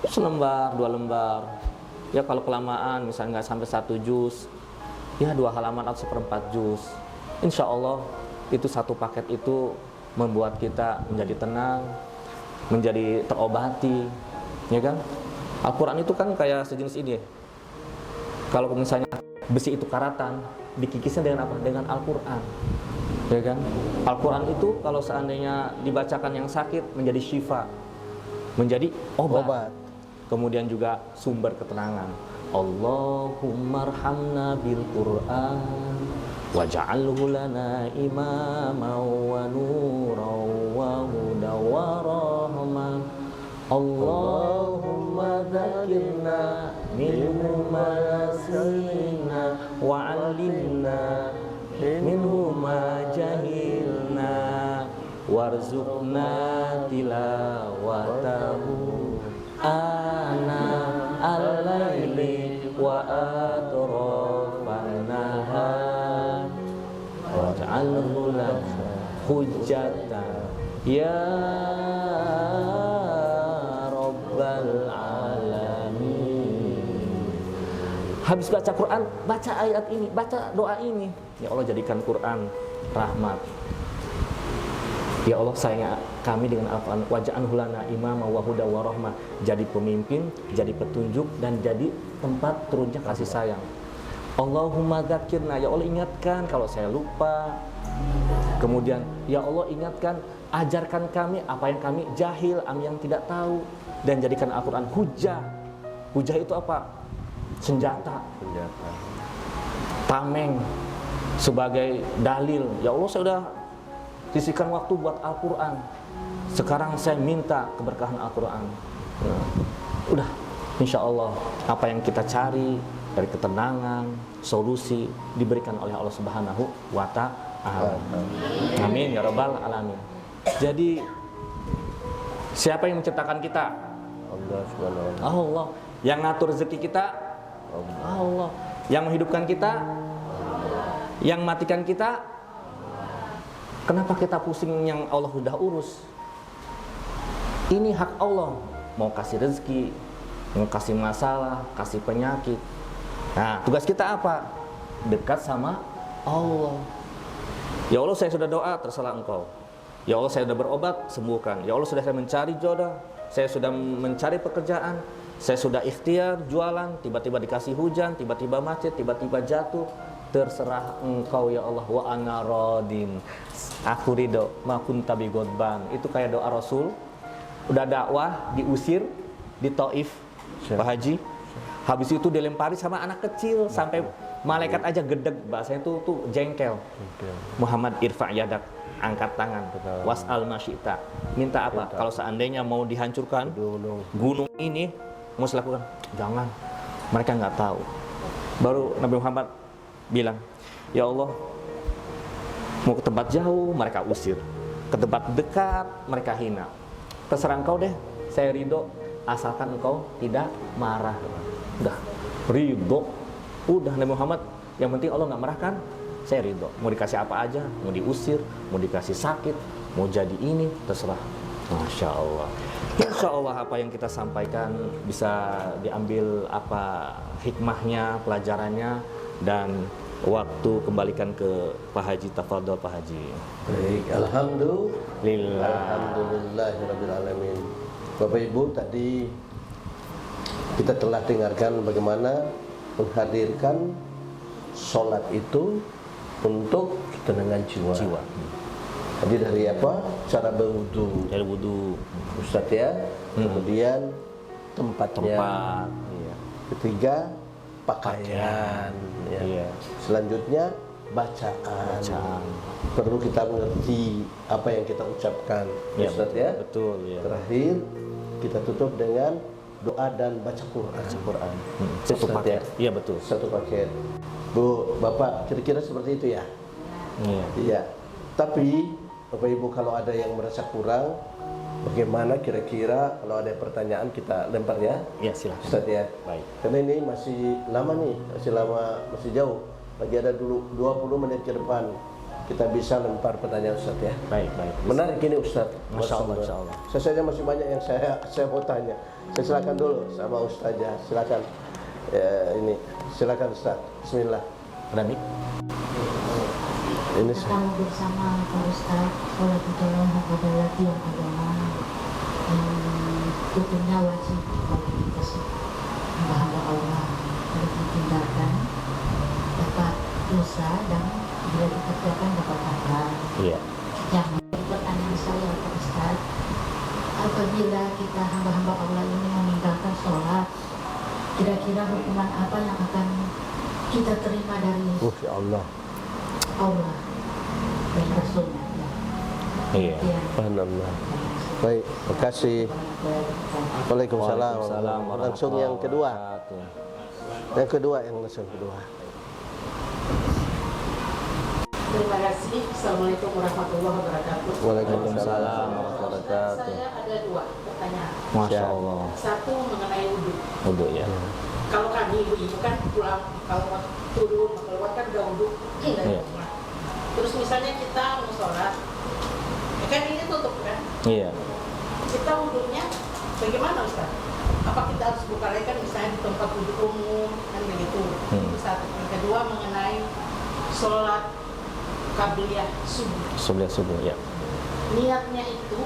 selembar, 2 lembar. Ya kalau kelamaan misalnya nggak sampai 1 juz, ya 2 halaman atau 1/4 juz. Insya Allah itu satu paket itu membuat kita menjadi tenang, menjadi terobati, ya kan? Al-Quran itu kan kayak sejenis ini. Kalau misalnya besi itu karatan, dikikisnya dengan apa? Dengan Al-Quran, ya kan? Al-Quran itu kalau seandainya dibacakan yang sakit menjadi syifa, menjadi obat. Kemudian juga sumber ketenangan. Allahumma arhamna bil Qur'an waj'alhu lana imama wa nuran wa huda wa rahmah. Allahumma dzakirna minhu ma nasina wa 'allimna minhu ma jahilna warzuqna tilawatahu ana al-laili wa atrafan nahar waj'alhu lana hujjatan ya rabbal alamin. Habis baca Quran, baca ayat ini, baca doa ini. Ya Allah, jadikan Quran rahmat. Ya Allah, sayang kami dengan Al-Quran. Waj'alhu lana imama wa huda wa rahmah. Jadi pemimpin, jadi petunjuk, dan jadi tempat turunnya kasih sayang. Allahumma dzakirna, ya Allah ingatkan kalau saya lupa. Kemudian ya Allah ingatkan, ajarkan kami apa yang kami jahil, yang tidak tahu. Dan jadikan Al-Quran hujah. Hujah itu apa? Senjata. Tameng sebagai dalil. Ya Allah, saya sudah sisihkan waktu buat Al-Quran. sekarang saya minta keberkahan Al-Quran. Udah, insya Allah apa yang kita cari dari ketenangan, solusi diberikan oleh Allah Subhanahu wa Ta'ala. Amin ya rabbal alamin. Jadi siapa yang menciptakan kita? Allah Subhanahu wa Ta'ala. Allah. Yang ngatur rezeki kita? Allah. Yang menghidupkan kita? Yang matikan kita? Kenapa kita pusing yang Allah sudah urus? Ini hak Allah. Mau kasih rezeki, mau kasih masalah, kasih penyakit. Nah, tugas kita apa? Dekat sama Allah. Ya Allah, saya sudah doa, terserah Engkau. Ya Allah, saya sudah berobat, sembuhkan. Ya Allah, sudah saya mencari jodoh, saya sudah mencari pekerjaan, saya sudah ikhtiar jualan, tiba-tiba dikasih hujan, tiba-tiba macet, tiba-tiba jatuh. Terserah Engkau ya Allah, wa ana radin. Aku ridho, ma kunta bi ghadban. Itu kayak doa Rasul. Udah dakwah, diusir di Taif, Pak Haji. Habis itu dilempari sama anak kecil sampai malaikat aja gedeg, bahasanya tuh jengkel. Muhammad irfa yadak, angkat tangan. Was'al masyita. Minta apa? Kalau seandainya mau dihancurkan gunung ini, mau lakukan? Jangan. Mereka nggak tahu. Baru Nabi Muhammad bilang, ya Allah, mau ke tempat jauh mereka usir, ke tempat dekat mereka hina. Terserah Engkau deh, saya ridho asalkan Engkau tidak marah. Udah ridho, udah Nabi Muhammad, yang penting Allah nggak marah kan, saya ridho. Mau dikasih apa aja, mau diusir, mau dikasih sakit, mau jadi ini, terserah. Masya Allah. Insya Allah apa yang kita sampaikan bisa diambil apa hikmahnya, pelajarannya, dan waktu kembalikan ke Pak Haji. Tafadhol Pak Haji. Baik, alhamdulillahirabbil alamin. Bapak Ibu, tadi kita telah dengarkan bagaimana menghadirkan sholat itu untuk ketenangan jiwa. Jadi dari apa? Cara berwudu. Dari wudu, Ustadz ya. Kemudian tempatnya. Iya. Ketiga, pakaian. Ya. Iya. Selanjutnya bacaan. Perlu kita mengerti apa yang kita ucapkan, Ya, Ustadz ya. betul ya. Terakhir kita tutup dengan doa dan baca Quran. Satu Ustadz paket. ya. Iya betul. Satu paket. Bu, Bapak kira-kira seperti itu ya? Iya. Iya. Tapi Bapak Ibu kalau ada yang merasa kurang, bagaimana kira-kira kalau ada pertanyaan kita lempar ya? Iya silakan. Ustadz ya. Baik. Karena ini masih lama nih, masih jauh. Lagi ada dulu 20 menit ke depan kita bisa lempar pertanyaan Ustadz ya. Baik. Menarik ini Ustadz. Masya Allah. Saya saja masih banyak yang saya mau tanya. Saya silakan dulu sama Ustazah. Silakan. Silakan Ustadz. Bismillah. Rami. Ini Kita tahu bersama Pak Ustadz, sholat itu adalah tiang agama yang hukumnya wajib bagi kita hamba Allah. Kalau ditinggalkan dapat dosa dan bila dikerjakan dapat pahala. Iya. Yang pertanyaan saya Pak Ustadz, apabila kita hamba-hamba Allah ini meninggalkan sholat, kira-kira hukuman apa yang akan kita terima dari ya Allah. Allah dan Rasulnya? Iya. Subhanallah. Baik, makasih. Waalaikumsalam. Langsung yang kedua. Yang langsung kedua. Terima kasih. Assalamualaikum warahmatullahi wabarakatuh. Waalaikumsalam warahmatullahi wabarakatuh. Saya ada 2 pertanyaan. Masya Allah. Satu mengenai wudhu. Wudhu ya. Kalau kami ibu-ibu kan pulang, kalau mau turun, mau keluar kan udah wudhu dari Iya. rumah. Terus misalnya kita mau sholat, ya kan ini tutup kan? Iya. Kita wudhunya bagaimana Ustaz? Apa kita harus buka lagi kan misalnya di tempat wudhu umum kan begitu? Itu satu. Yang kedua mengenai sholat qabliyah subuh. Subuh ya. Niatnya itu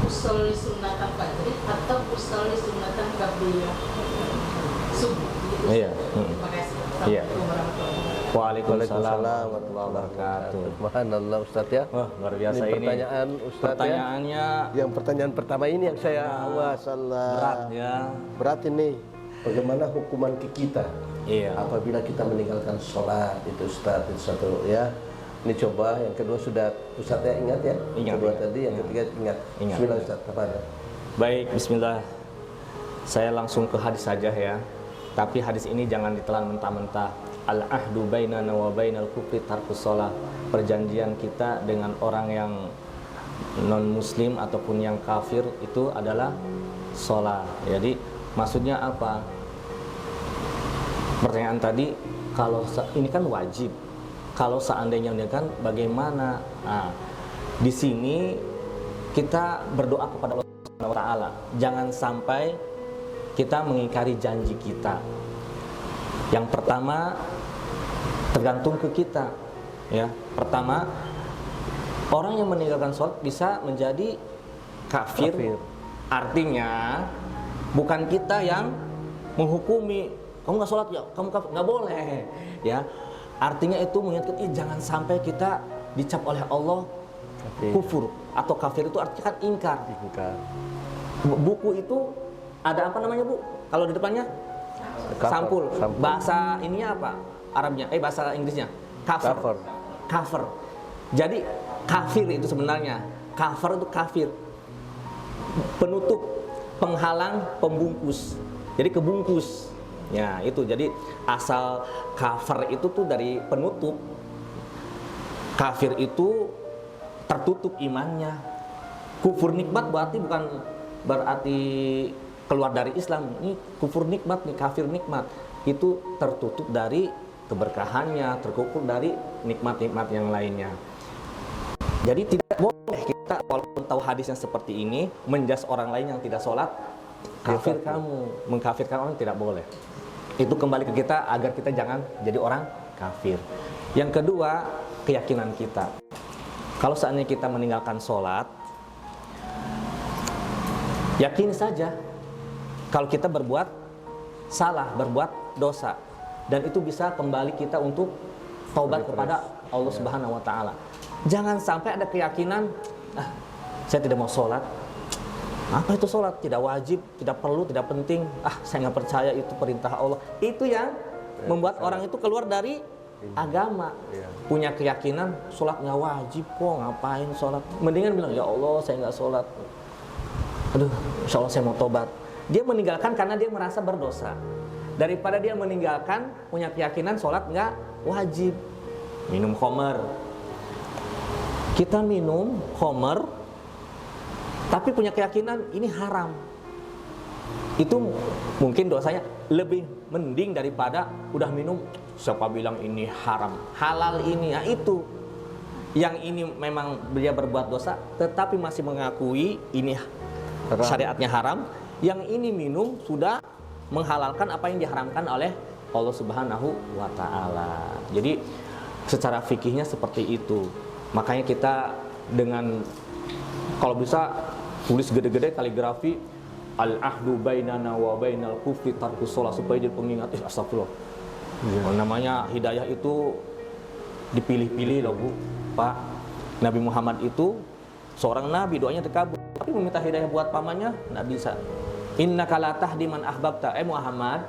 usolli sunnatan fajri atau usolli sunnatan qabliyah subuh. Gitu, Iya. Terima kasih. Iya. Assalamualaikum warahmatullahi wabarakatuh. Waalaikumsalam warahmatullahi wabarakatuh. Subhanallah Ustadz ya. Wah, luar biasa ini. Pertanyaan Ustadz Pertanyaannya ya. Yang pertanyaan pertama ini yang saya masalah berat ya. berat ini. Bagaimana hukuman ke kita Iya. apabila kita meninggalkan sholat itu Ustadz, itu satu ya. Ini coba, yang kedua sudah Ustaz ya ingat ya? Ingat, Kedua ingat. tadi, yang ketiga ingat. Ingat. Bismillah Ustaz, apa ada? Baik, bismillah. Saya langsung ke hadis saja ya. Tapi hadis ini jangan ditelan mentah-mentah. Al-ahdu bainana wa bainal kufri tarkus shalah. Perjanjian kita dengan orang yang non muslim ataupun yang kafir itu adalah sholat. Jadi maksudnya apa? Pertanyaan tadi, kalau ini kan wajib. Kalau seandainya ini kan bagaimana? Nah, di sini kita berdoa kepada Allah Subhanahu wa taala. Jangan sampai kita mengingkari janji kita. Yang pertama tergantung ke kita, ya. Pertama, orang yang meninggalkan sholat bisa menjadi kafir. Artinya bukan kita yang menghukumi, kamu nggak sholat ya, kamu kafir, nggak boleh, ya. Artinya itu mengingatkan, jangan sampai kita dicap oleh Allah kufur atau kafir, itu artinya kan ingkar. Buku itu ada apa namanya Bu? Kalau di depannya sampul. Bahasa ininya apa? Arabnya, bahasa Inggrisnya cover. Cover. Jadi kafir itu sebenarnya, cover itu kafir, penutup, penghalang, pembungkus. Jadi kebungkus. Ya itu, jadi asal cover itu tuh dari penutup. Kafir itu tertutup imannya. Kufur nikmat bukan berarti keluar dari Islam. Ini kufur nikmat, nih kafir nikmat. Itu tertutup dari keberkahannya, terkufur dari nikmat-nikmat yang lainnya. Jadi tidak boleh kita walaupun tahu hadis yang seperti ini menjas orang lain yang tidak sholat, kafir kamu, mengkafirkan orang tidak boleh. Itu kembali ke kita agar kita jangan jadi orang kafir. Yang kedua, keyakinan kita. Kalau seandainya kita meninggalkan sholat, yakin saja kalau kita berbuat salah, berbuat dosa, dan itu bisa kembali kita untuk taubat kepada Allah Subhanahu wa taala. Jangan sampai ada keyakinan, saya tidak mau sholat. Apa itu sholat? Tidak wajib, tidak perlu, tidak penting. Saya nggak percaya itu perintah Allah. Itu yang membuat orang itu keluar dari agama. Punya keyakinan sholat nggak wajib kok, ngapain sholat? Mendingan bilang, ya Allah saya nggak sholat. Aduh, insya Allah saya mau tobat. Dia meninggalkan karena dia merasa berdosa. Daripada dia meninggalkan punya keyakinan sholat nggak wajib. Minum khamar. Kita minum khamar, tapi punya keyakinan ini haram. Itu mungkin dosanya lebih mending daripada udah minum, siapa bilang ini haram, halal ini. Nah itu, yang ini memang dia berbuat dosa, tetapi masih mengakui ini syariatnya haram. Yang ini minum sudah menghalalkan apa yang diharamkan oleh Allah Subhanahu wa taala. Jadi secara fikihnya seperti itu. Makanya kita dengan kalau bisa tulis gede-gede kaligrafi al-ahdu bainana wa bainal kufri tarkus shalah, supaya jadi pengingat. Astagfirullah. Namanya hidayah itu dipilih-pilih loh Bu, Pak. Nabi Muhammad itu seorang nabi, doanya terkabul, tapi meminta hidayah buat pamannya nggak bisa. Innaka la tahdi man ahbabta. Muhammad,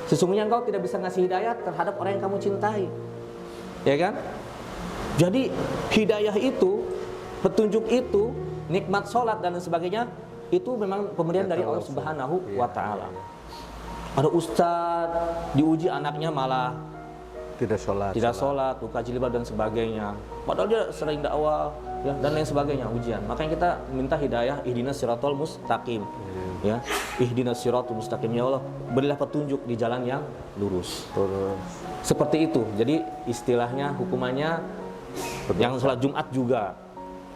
sesungguhnya engkau tidak bisa ngasih hidayah terhadap orang yang kamu cintai. Ya kan? Jadi hidayah itu, petunjuk itu, nikmat sholat dan sebagainya, itu memang pemberian dari Allah Subhanahu wa taala. Ada ustadz diuji anaknya malah tidak sholat, buka jilbab dan sebagainya. Padahal dia sering dakwah ya, dan lain sebagainya, ujian. Makanya kita minta hidayah, ihdinas siratal mustaqim. Ya, ihdinas siratal mustaqim, ya Allah, berilah petunjuk di jalan yang lurus. Seperti itu. Jadi istilahnya hukumannya yang sholat Jumat juga.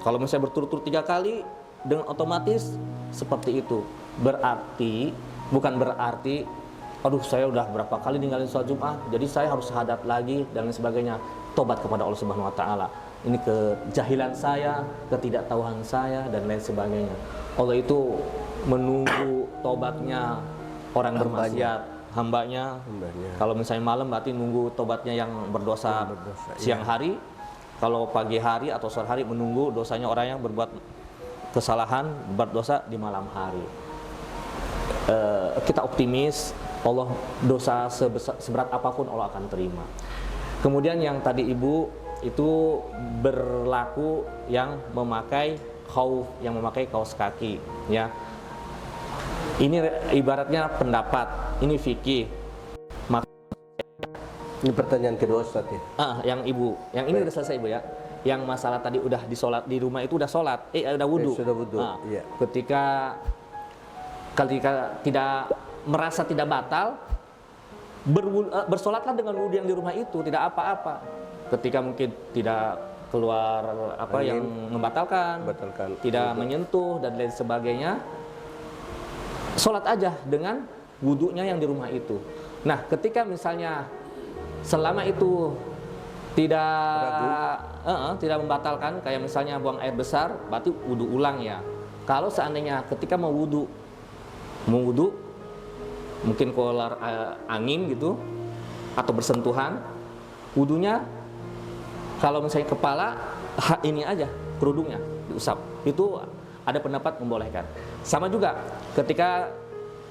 Kalau misalnya berturut-turut 3 kali, dengan otomatis seperti itu. Berarti, bukan berarti, aduh saya udah berapa kali ninggalin sholat Jumat, jadi saya harus syahadat lagi dan lain sebagainya. Tobat kepada Allah Subhanahu wa taala. Ini kejahilan saya, ketidaktahuan saya dan lain sebagainya. Allah itu menunggu tobatnya orang bermaksiat, hambanya. Kalau misalnya malam berarti nunggu tobatnya yang berdosa siang hari. Kalau pagi hari atau sore hari menunggu dosanya orang yang berbuat kesalahan, berdosa di malam hari. Kita optimis, Allah dosa seberat apapun Allah akan terima. Kemudian yang tadi Ibu itu berlaku yang memakai khauf, yang memakai kaos kaki, ya. Ini ibaratnya pendapat, ini fikih. Ini pertanyaan kedua Ustaz ya. Yang ibu, yang ini udah selesai ibu ya. Yang masalah tadi udah disolat di rumah itu udah sholat, udah wudhu. Sudah wudhu. Iya. Ketika tidak merasa tidak batal, bersolatlah dengan wudhu yang di rumah itu, tidak apa-apa. Ketika mungkin tidak keluar yang membatalkan, tidak menyentuh dan lain sebagainya, sholat aja dengan wudhunya yang di rumah itu. Nah, ketika misalnya selama itu tidak membatalkan, kayak misalnya buang air besar, berarti wudhu ulang ya. Kalau seandainya ketika mau wudhu mungkin keluar angin gitu atau bersentuhan, wudhunya kalau misalnya kepala ini aja, kerudungnya diusap, itu ada pendapat membolehkan. Sama juga ketika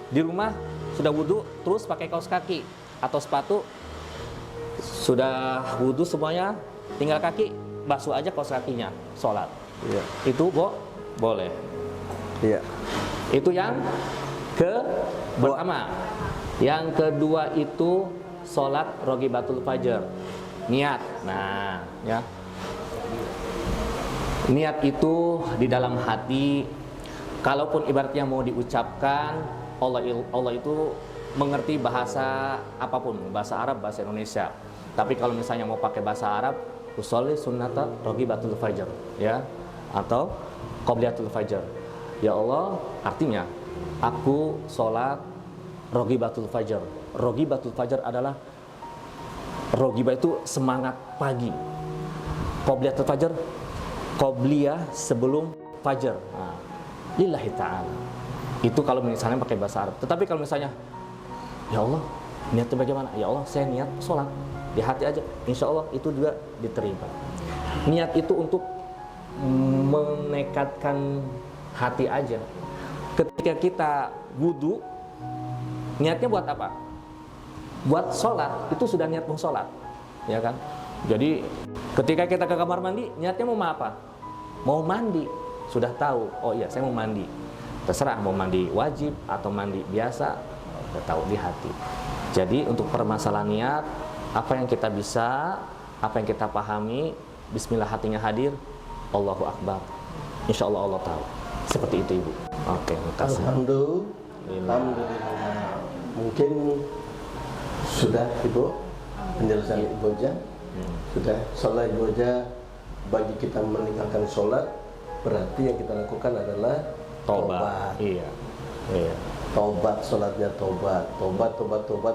di rumah sudah wudhu terus pakai kaos kaki atau sepatu, sudah wudhu semuanya, tinggal kaki, basuh aja kaos kakinya, sholat. Iya. Itu boleh. Iya. Itu yang pertama. Yang kedua itu sholat rogibatul fajr, niat. Nah, ya. Niat itu di dalam hati. Kalaupun ibaratnya mau diucapkan, Allah itu mengerti bahasa apapun, bahasa Arab, bahasa Indonesia. Tapi kalau misalnya mau pakai bahasa Arab, usolli sunnata rogibatul fajr, ya, atau qobliyatul fajr. Ya Allah, artinya aku sholat rogibatul fajr. Rogibatul fajr adalah rogibah itu semangat pagi. Qobliyatul fajr, qobliyah sebelum fajar. Nah, lillahi ta'ala. Itu kalau misalnya pakai bahasa Arab. Tetapi kalau misalnya, ya Allah, niatnya bagaimana? Ya Allah, saya niat sholat di hati aja, insya Allah itu juga diterima. Niat itu untuk menekatkan hati aja. Ketika kita wudhu, niatnya buat apa? Buat sholat, itu sudah niat mau sholat, ya kan? Jadi ketika kita ke kamar mandi, niatnya mau apa? Mau mandi, sudah tahu. Oh iya, saya mau mandi. Terserah mau mandi wajib atau mandi biasa, udah tahu di hati. Jadi untuk permasalahan niat, apa yang kita bisa, apa yang kita pahami, bismillah hatinya hadir, Allahu Akbar. Insya Allah Allah tahu. Seperti itu Ibu. Oke, makasih. Alhamdulillah. Mungkin sudah Ibu penjelasan Ibu Ojah. Sudah sholat Ibu Ojah, bagi kita meninggalkan sholat berarti yang kita lakukan adalah tobat. Iya. Tobat, sholatnya tobat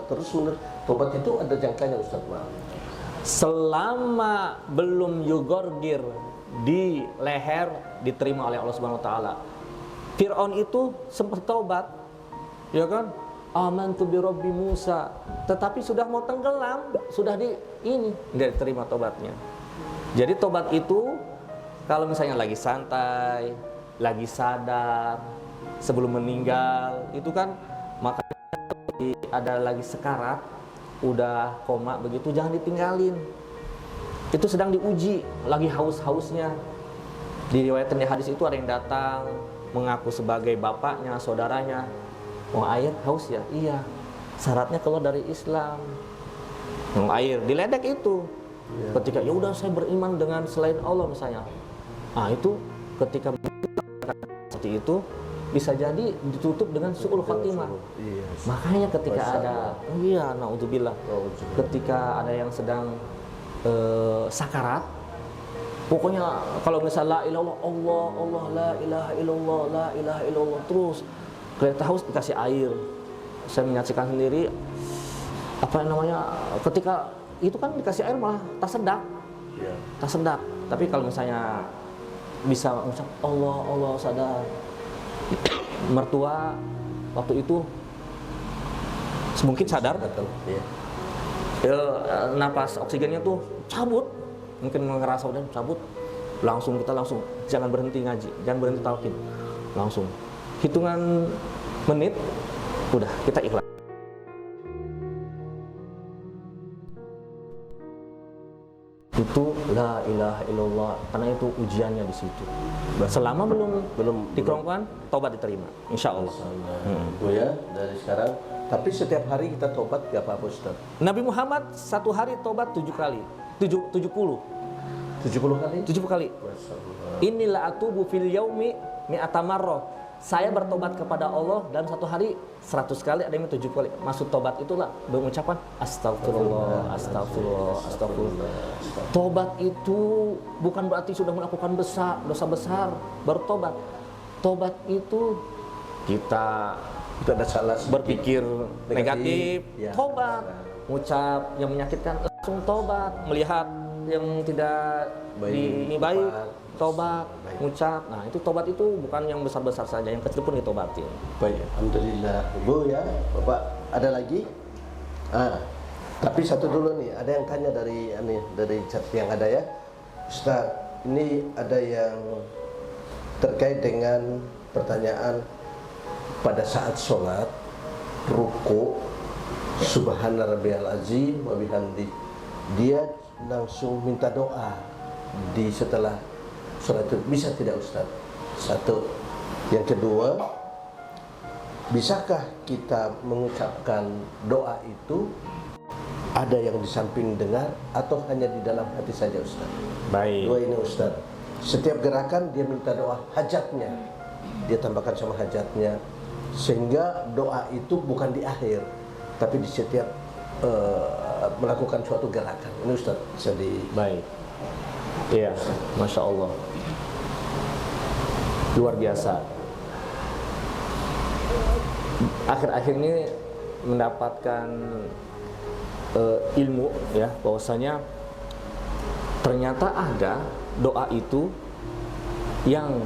terus menerus. Tobat itu ada jangkanya Ustaz Mal. Selama belum yugorgir di leher, diterima oleh Allah Subhanahu wa taala. Fir'aun itu sempat taubat, ya kan? Amantu bi Rabbi Musa, tetapi sudah mau tenggelam, sudah tidak diterima tobatnya. Jadi tobat itu kalau misalnya lagi santai, lagi sadar, sebelum meninggal, itu kan makanya ada lagi sekarat, udah koma begitu, jangan ditinggalin. Itu sedang diuji, lagi haus-hausnya. Di riwayat di hadis itu ada yang datang mengaku sebagai bapaknya, saudaranya. Mau air, haus ya? Iya. Syaratnya keluar dari Islam. Mau air, diledek itu. Ya. Ketika ya udah saya beriman dengan selain Allah misalnya. Ah itu ketika seperti itu bisa jadi ditutup dengan su'ul khatimah. Iya. Makanya ketika naudzubillah. Ketika ada yang sedang sakarat, pokoknya kalau misalnya la ilaha illallah, Allah la ilaha illallah, la ilaha illallah, terus kelihatan haus dikasih air. Saya menyaksikan sendiri ketika itu kan dikasih air malah tasedak. Ya. Tasedak. Tapi kalau misalnya bisa mengucap Allah sadar. Mertua waktu itu mungkin sadar, ya. Napas oksigennya tuh cabut, mungkin ngerasa udah cabut, kita langsung jangan berhenti ngaji, jangan berhenti talqin, langsung hitungan menit udah kita ikhlas. itu la ilaha illallah, karena itu ujiannya di situ. Selama belum dikerongkan, tobat diterima, insya Allah. Bu ya, dari sekarang. Tapi setiap hari kita tobat gak apa-apa Ustaz? Nabi Muhammad satu hari tobat 7 kali, 70 70 kali? 70 kali. Masya Allah. Inilah atubu fil yaumi mi'ata marrah. Saya bertobat kepada Allah dalam satu hari 100 kali, ada yang 70 kali. Maksud tobat itulah mengucapkan astagfirullah, astagfirullah, astagfirullah. Tobat itu bukan berarti sudah melakukan dosa besar baru tobat. Tobat itu kita Ada salah berpikir negatif, ya. tobat. Ucap yang menyakitkan, langsung tobat. Melihat yang tidak ini baik, tobat. Ucap. Nah, itu tobat itu bukan yang besar-besar saja, yang kecil pun ditobatin. Baik, alhamdulillah. Ibu ya, Bapak, ada lagi? Tapi satu dulu nih, ada yang tanya dari chat yang ada ya. Ustaz, ini ada yang terkait dengan pertanyaan pada saat sholat ruku subhana rabbiyal azim wa bihamdi, dia langsung minta doa di setelah sholat itu, bisa tidak Ustaz? Satu. Yang kedua, bisakah kita mengucapkan doa itu ada yang di samping dengar atau hanya di dalam hati saja Ustaz? Baik. Dua ini Ustaz. Setiap gerakan dia minta doa hajatnya, dia tambahkan sama hajatnya, sehingga doa itu bukan di akhir tapi di setiap melakukan suatu gerakan. Ini Ustaz bisa di... Baik. Iya, Masya Allah. Luar biasa. Akhir-akhir ini mendapatkan ilmu ya, bahwasanya ternyata ada doa itu yang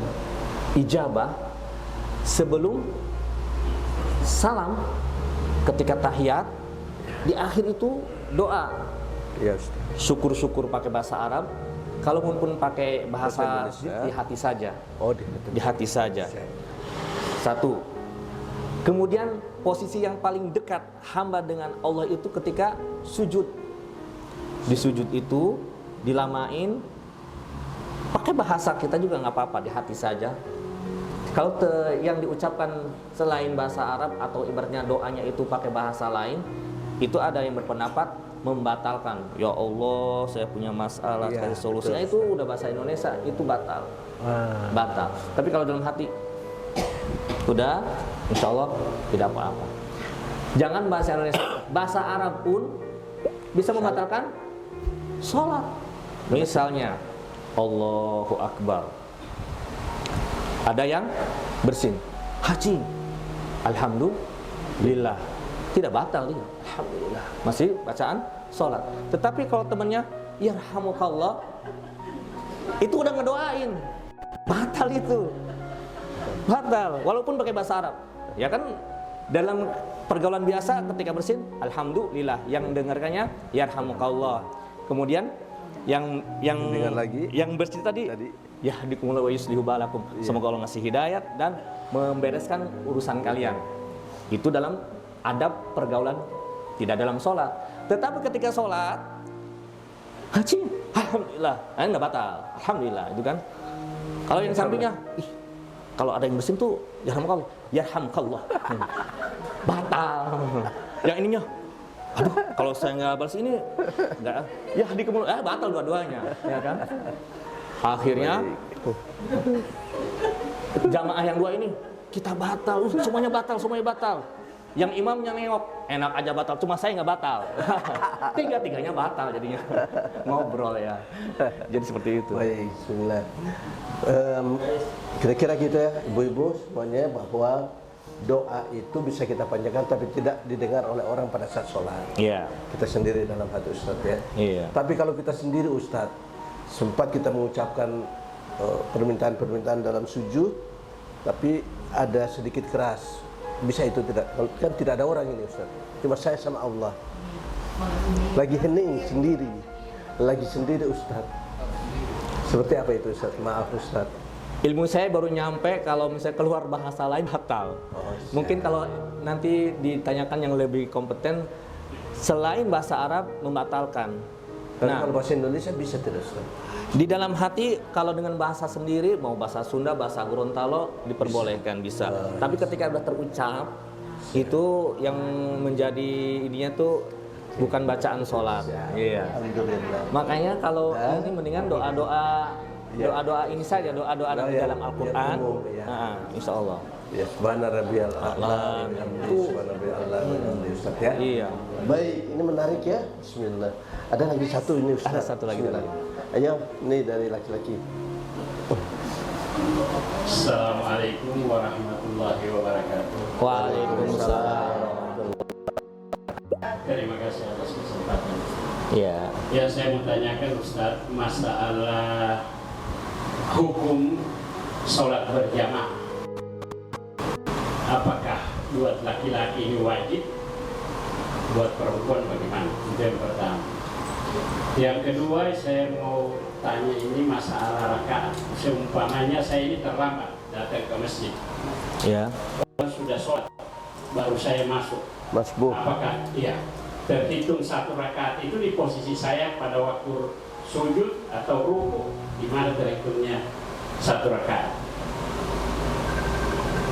ijabah sebelum salam, ketika tahiyat, di akhir itu doa. Ya Ustaz. Syukur-syukur pakai bahasa Arab, kalaupun pun pakai bahasa di hati saja. Oh, Di hati saja. Satu. Kemudian posisi yang paling dekat hamba dengan Allah itu ketika sujud. Di sujud itu dilamain, pakai bahasa kita juga nggak apa-apa, di hati saja. Kalau yang diucapkan selain bahasa Arab atau ibaratnya doanya itu pakai bahasa lain, itu ada yang berpendapat membatalkan. Ya Allah, saya punya masalah, Ya, cari solusinya. Itu udah bahasa Indonesia, itu batal. Batal. Tapi kalau dalam hati, udah, insya Allah tidak apa-apa. Jangan bahasa Indonesia, bahasa Arab pun bisa membatalkan sholat. Misalnya, Allahu Akbar. Ada yang bersin, haji, alhamdulillah, tidak batal dia, alhamdulillah, masih bacaan sholat. Tetapi kalau temannya yarhamukallah, itu udah ngedoain, batal itu, batal, walaupun pakai bahasa Arab. Ya kan, dalam pergaulan biasa ketika bersin, alhamdulillah, yang dengarkannya yarhamukallah. Kemudian yang dengar lagi, yang bersin tadi ya dikumul wa yuslihu balakum. Semoga Allah ngasih hidayat dan membereskan urusan kalian. Itu dalam adab pergaulan, tidak dalam sholat. Tetapi ketika sholat, haji, alhamdulillah, nggak batal, alhamdulillah, itu kan. Kalau yang sampingnya, kalau ada yang bersin tuh yarhamkallah, yarhamkallah, batal. Yang ininya, aduh, kalau saya nggak balas ini, nggak, ya dikumul, batal dua-duanya, ya kan. Akhirnya jamaah yang dua ini kita batal, semuanya batal. Yang imamnya nengok, enak aja batal, cuma saya nggak batal. Tiga-tiganya batal jadinya. Ngobrol ya. Jadi seperti itu. Baik, bismillah. Kira-kira gitu ya, ibu-ibu semuanya, bahwa doa itu bisa kita panjangkan tapi tidak didengar oleh orang pada saat sholat. Iya. Kita sendiri dalam hati Ustaz ya. Iya. Tapi kalau kita sendiri Ustaz, sempat kita mengucapkan permintaan-permintaan dalam sujud, tapi ada sedikit keras, bisa itu tidak? Kan tidak ada orang ini Ustaz, cuma saya sama Allah. Lagi hening sendiri, lagi sendiri Ustaz. Seperti apa itu Ustaz? Maaf Ustaz. Ilmu saya baru nyampe kalau misalnya keluar bahasa lain batal. Mungkin kalau nanti ditanyakan yang lebih kompeten, selain bahasa Arab membatalkan. Tapi Nah. kalau bahasa Indonesia bisa tidak Ustaz? Di dalam hati kalau dengan bahasa sendiri, mau bahasa Sunda, bahasa Gorontalo diperbolehkan bisa. Tapi ketika sudah terucap, itu yang menjadi ininya tuh bukan bacaan sholat. Iya. Alhamdulillah. Makanya kalau Dan- ini mendingan doa-doa ini saja, doa-doa Doa di yang- dalam Al-Quran. yang umum, ya. Nah, insya Allah. Ya, subhana rabbiyal a'la. Subhana rabbiyal a'la. Ustaz ya. Iya. Baik, ini menarik ya. Bismillah. Ada lagi satu ini Ustaz. Ada satu lagi Bismillah. tadi. Ayo, ini dari laki-laki. Assalamualaikum warahmatullahi wabarakatuh. Waalaikumsalam. Terima kasih atas kesempatan. Iya. Ya, saya mau tanyakan Ustadz masalah hukum sholat berjamaah. Apakah buat laki-laki ini wajib? Buat perempuan bagaimana? Itu yang pertama. Yang kedua, saya mau tanya ini masalah rakaat. Seumpamanya saya ini terlambat datang ke masjid. Iya. Sudah sholat, baru saya masuk. Mas Bu. Apakah iya terhitung satu rakaat itu di posisi saya pada waktu sujud atau ruku? Di mana terhitungnya satu rakaat?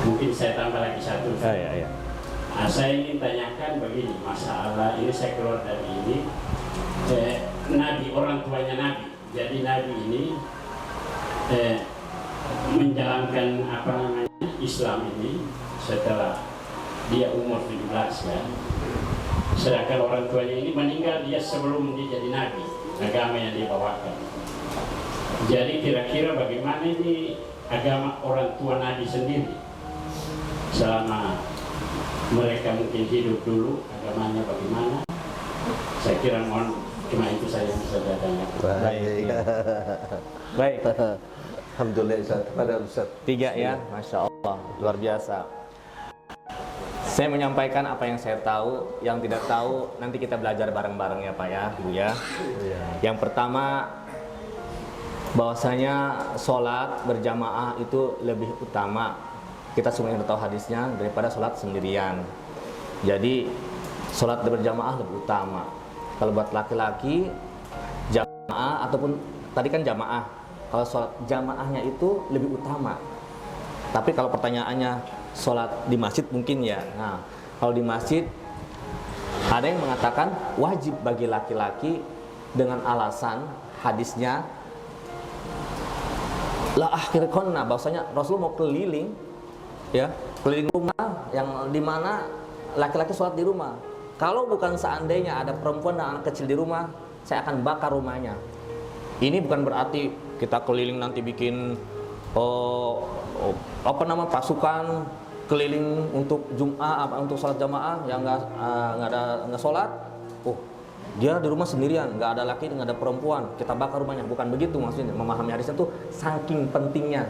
Mungkin saya tambah lagi satu. Iya. Nah, saya ingin tanyakan begini, masalah ini saya keluar dari ini. Nabi, orang tuanya Nabi. Jadi Nabi ini menjalankan apa namanya Islam ini setelah dia umur 17 kan. Sedangkan orang tuanya ini meninggal dia sebelum dia jadi Nabi, agama yang dia bawakan. Jadi kira-kira bagaimana ini agama orang tua Nabi sendiri selama mereka mungkin hidup dulu, agamanya bagaimana? Saya kira mohon cuma itu saja yang bisa saya tanyakan. Baik. Baik. Alhamdulillah Ustaz. Pada Ustaz. 3 ya, Masya Allah, luar biasa. Saya menyampaikan apa yang saya tahu, yang tidak tahu nanti kita belajar bareng-bareng ya Pak ya, Bu ya. Iya. Yang pertama, bahwasanya sholat berjamaah itu lebih utama. Kita semuanya tahu hadisnya daripada sholat sendirian. Jadi sholat berjamaah lebih utama. Kalau buat laki-laki jamaah ataupun tadi kan jamaah. Kalau sholat jamaahnya itu lebih utama. Tapi kalau pertanyaannya sholat di masjid mungkin ya. Nah, kalau di masjid ada yang mengatakan wajib bagi laki-laki dengan alasan hadisnya la akhir konna, bahwasanya Rasul mau keliling ya, keliling rumah yang dimana laki-laki sholat di rumah. Kalau bukan seandainya ada perempuan dan anak kecil di rumah, saya akan bakar rumahnya. Ini bukan berarti kita keliling nanti bikin pasukan keliling untuk Jum'ah, untuk sholat jamaah yang nggak sholat. Oh, dia di rumah sendirian, nggak ada laki, nggak ada perempuan, kita bakar rumahnya. Bukan begitu maksudnya. Memahami hadisnya tuh saking pentingnya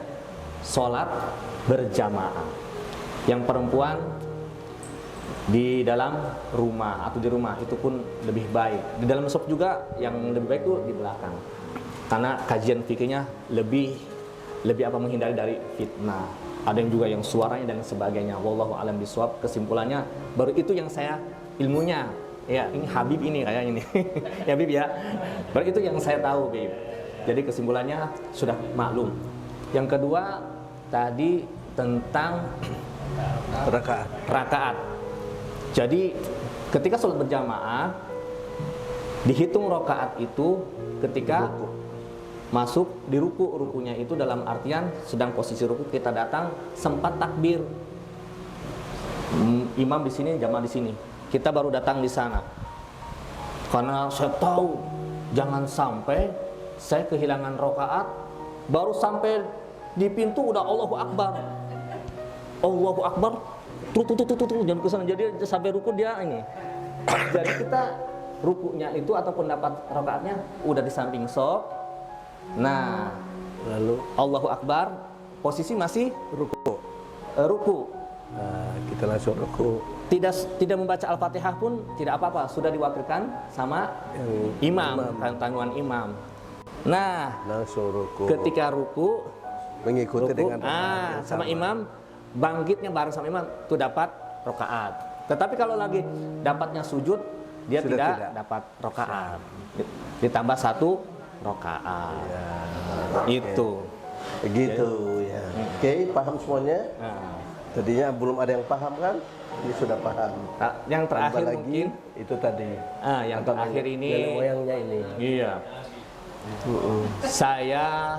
sholat berjamaah. Yang perempuan di dalam rumah atau di rumah itu pun lebih baik. Di dalam shop juga yang lebih baik itu di belakang. Karena kajian fikihnya lebih menghindari dari fitnah. Ada yang juga yang suaranya dan sebagainya. Wallahu a'lam bishawab. Kesimpulannya baru itu yang saya ilmunya. Ya, ini Habib ini kayak ini. Ya Habib ya. Baru itu yang saya tahu, Habib. Jadi kesimpulannya sudah maklum. Yang kedua tadi tentang rakaat. Jadi ketika sholat berjamaah dihitung rakaat itu ketika masuk di rukunya itu dalam artian sedang posisi ruku kita datang sempat takbir. Imam di sini, jamaah di sini. Kita baru datang di sana. Karena saya tahu jangan sampai saya kehilangan rakaat baru sampai di pintu udah Allahu Akbar. Allahu Akbar. Tuh jangan kesana. Jadi sampai ruku dia ini. Jadi kita rukunya itu ataupun dapat rakaatnya udah di samping sok. Nah, Lalu Allahu Akbar, posisi masih ruku. nah, kita langsung ruku. Tidak membaca Al-Fatihah pun tidak apa-apa, sudah diwakilkan sama imam, tanggungan imam. Nah, Langsung ruku. ketika ruku Mengikuti dengan sama imam, bangkitnya bareng sama imam, itu dapat rakaat. Tetapi kalau lagi dapatnya sujud, dia Sudah tidak tidak. dapat rokaat. Ditambah 1 rokaat. Ya, Itu. begitu ya. Oke, paham semuanya? Nah, Tadinya belum ada yang paham kan? Ini sudah paham. yang terakhir Tambah lagi, mungkin itu tadi. yang terakhir ini nenek moyangnya ini. iya. Saya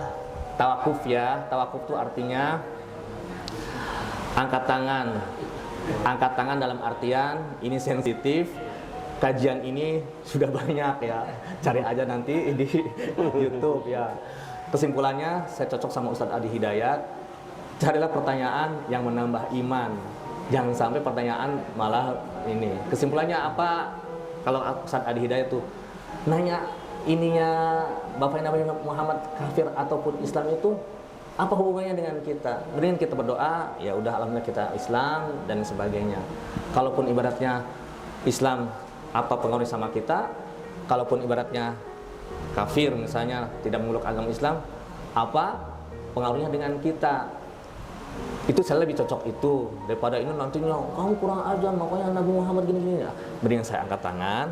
tawakuf ya. Tawakuf itu artinya angkat tangan. Angkat tangan dalam artian ini sensitif. Kajian ini sudah banyak ya. Cari aja nanti di YouTube ya. Kesimpulannya saya cocok sama Ustadz Adi Hidayat. Carilah pertanyaan yang menambah iman. Jangan sampai pertanyaan malah ini. Kesimpulannya apa? Kalau Ustadz Adi Hidayat tuh nanya ininya Bapak Nabi Muhammad kafir ataupun Islam itu apa hubungannya dengan kita? Mending kita berdoa, ya udah alhamdulillah kita Islam dan sebagainya. Kalaupun ibaratnya Islam apa pengaruhnya sama kita? Kalaupun ibaratnya kafir misalnya tidak memeluk agama Islam, apa pengaruhnya dengan kita? Itu saya lebih cocok itu daripada ini nantinya kamu kurang ajar makanya Nabi Muhammad gini-gini. Mending saya angkat tangan.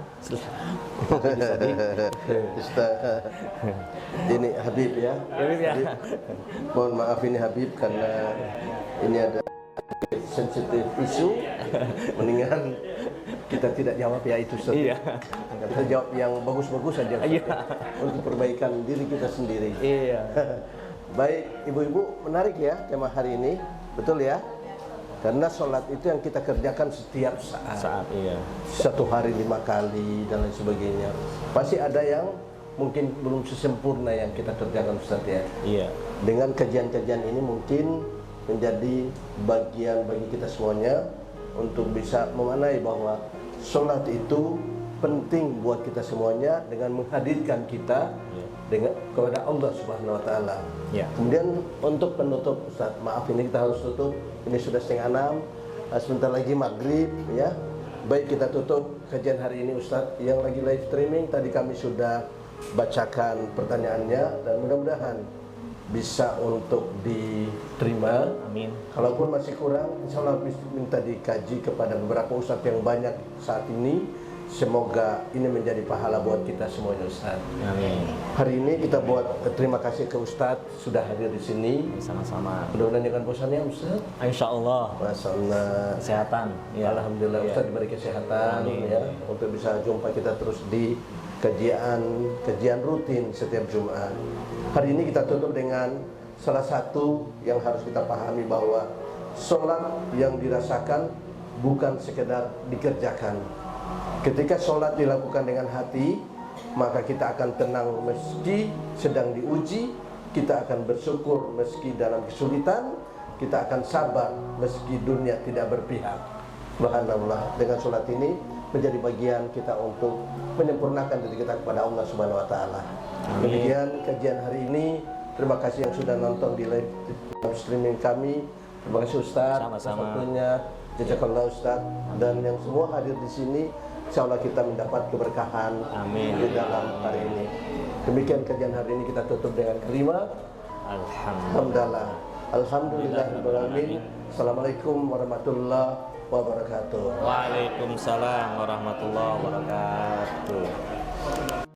Ustaz, ini Habib ya. Habib ya. Mohon maaf ini Habib karena ini ada sensitif isu. Mendingan kita tidak jawab ya itu Ustaz. Iya. Kita jawab yang bagus-bagus saja Ustaz, Iya. ya. Untuk perbaikan diri kita sendiri. Iya. Baik, ibu-ibu, menarik ya tema hari ini, betul ya? Karena sholat itu yang kita kerjakan setiap saat. Iya. 1 hari 5 kali dan lain sebagainya. Pasti ada yang mungkin belum sesempurna yang kita kerjakan Ustaz ya. Iya. Dengan kajian-kajian ini mungkin menjadi bagian bagi kita semuanya untuk bisa memaknai bahwa sholat itu penting buat kita semuanya dengan menghadirkan kita dengan kepada Allah Subhanahu wa taala. Ya. Kemudian untuk penutup Ustaz, maaf ini kita harus tutup. Ini sudah 5:30. Sebentar lagi maghrib ya. Baik, kita tutup kajian hari ini Ustaz yang lagi live streaming. Tadi kami sudah bacakan pertanyaannya dan mudah-mudahan bisa untuk diterima. Amin. Kalaupun masih kurang, insya Allah minta dikaji kepada beberapa ustadz yang banyak saat ini. Semoga ini menjadi pahala buat kita semuanya Ustaz. Amin. Hari ini kita buat terima kasih ke Ustadz sudah hadir di sini. Sama-sama. Mudah-mudahan jangan bosan ya Ustadz. Insya Allah. Masya Allah. Kesehatan. Ya. Alhamdulillah Ya. Ustadz diberi kesehatan Amin. ya untuk bisa jumpa kita terus di kajian rutin setiap Jumat. Hari ini kita tutup dengan salah satu yang harus kita pahami bahwa sholat yang dirasakan bukan sekedar dikerjakan. Ketika sholat dilakukan dengan hati, maka kita akan tenang meski sedang diuji, kita akan bersyukur meski dalam kesulitan, kita akan sabar meski dunia tidak berpihak. Subhanallah, dengan sholat ini menjadi bagian kita untuk menyempurnakan diri kita kepada Allah Subhanahu wa taala. Demikian kajian hari ini. Terima kasih yang sudah nonton di live streaming kami. Terima kasih Ustaz atas Sama-sama. waktunya. Jazakallah Ustaz dan yang semua hadir di sini. Insyaallah kita mendapat keberkahan Amin. di dalam hari ini. Demikian kajian hari ini kita tutup dengan kelima. Alhamdulillah. Alhamdulillahirrahmanirrahim. Assalamualaikum warahmatullahi wabarakatuh. Waalaikumsalam warahmatullahi wabarakatuh.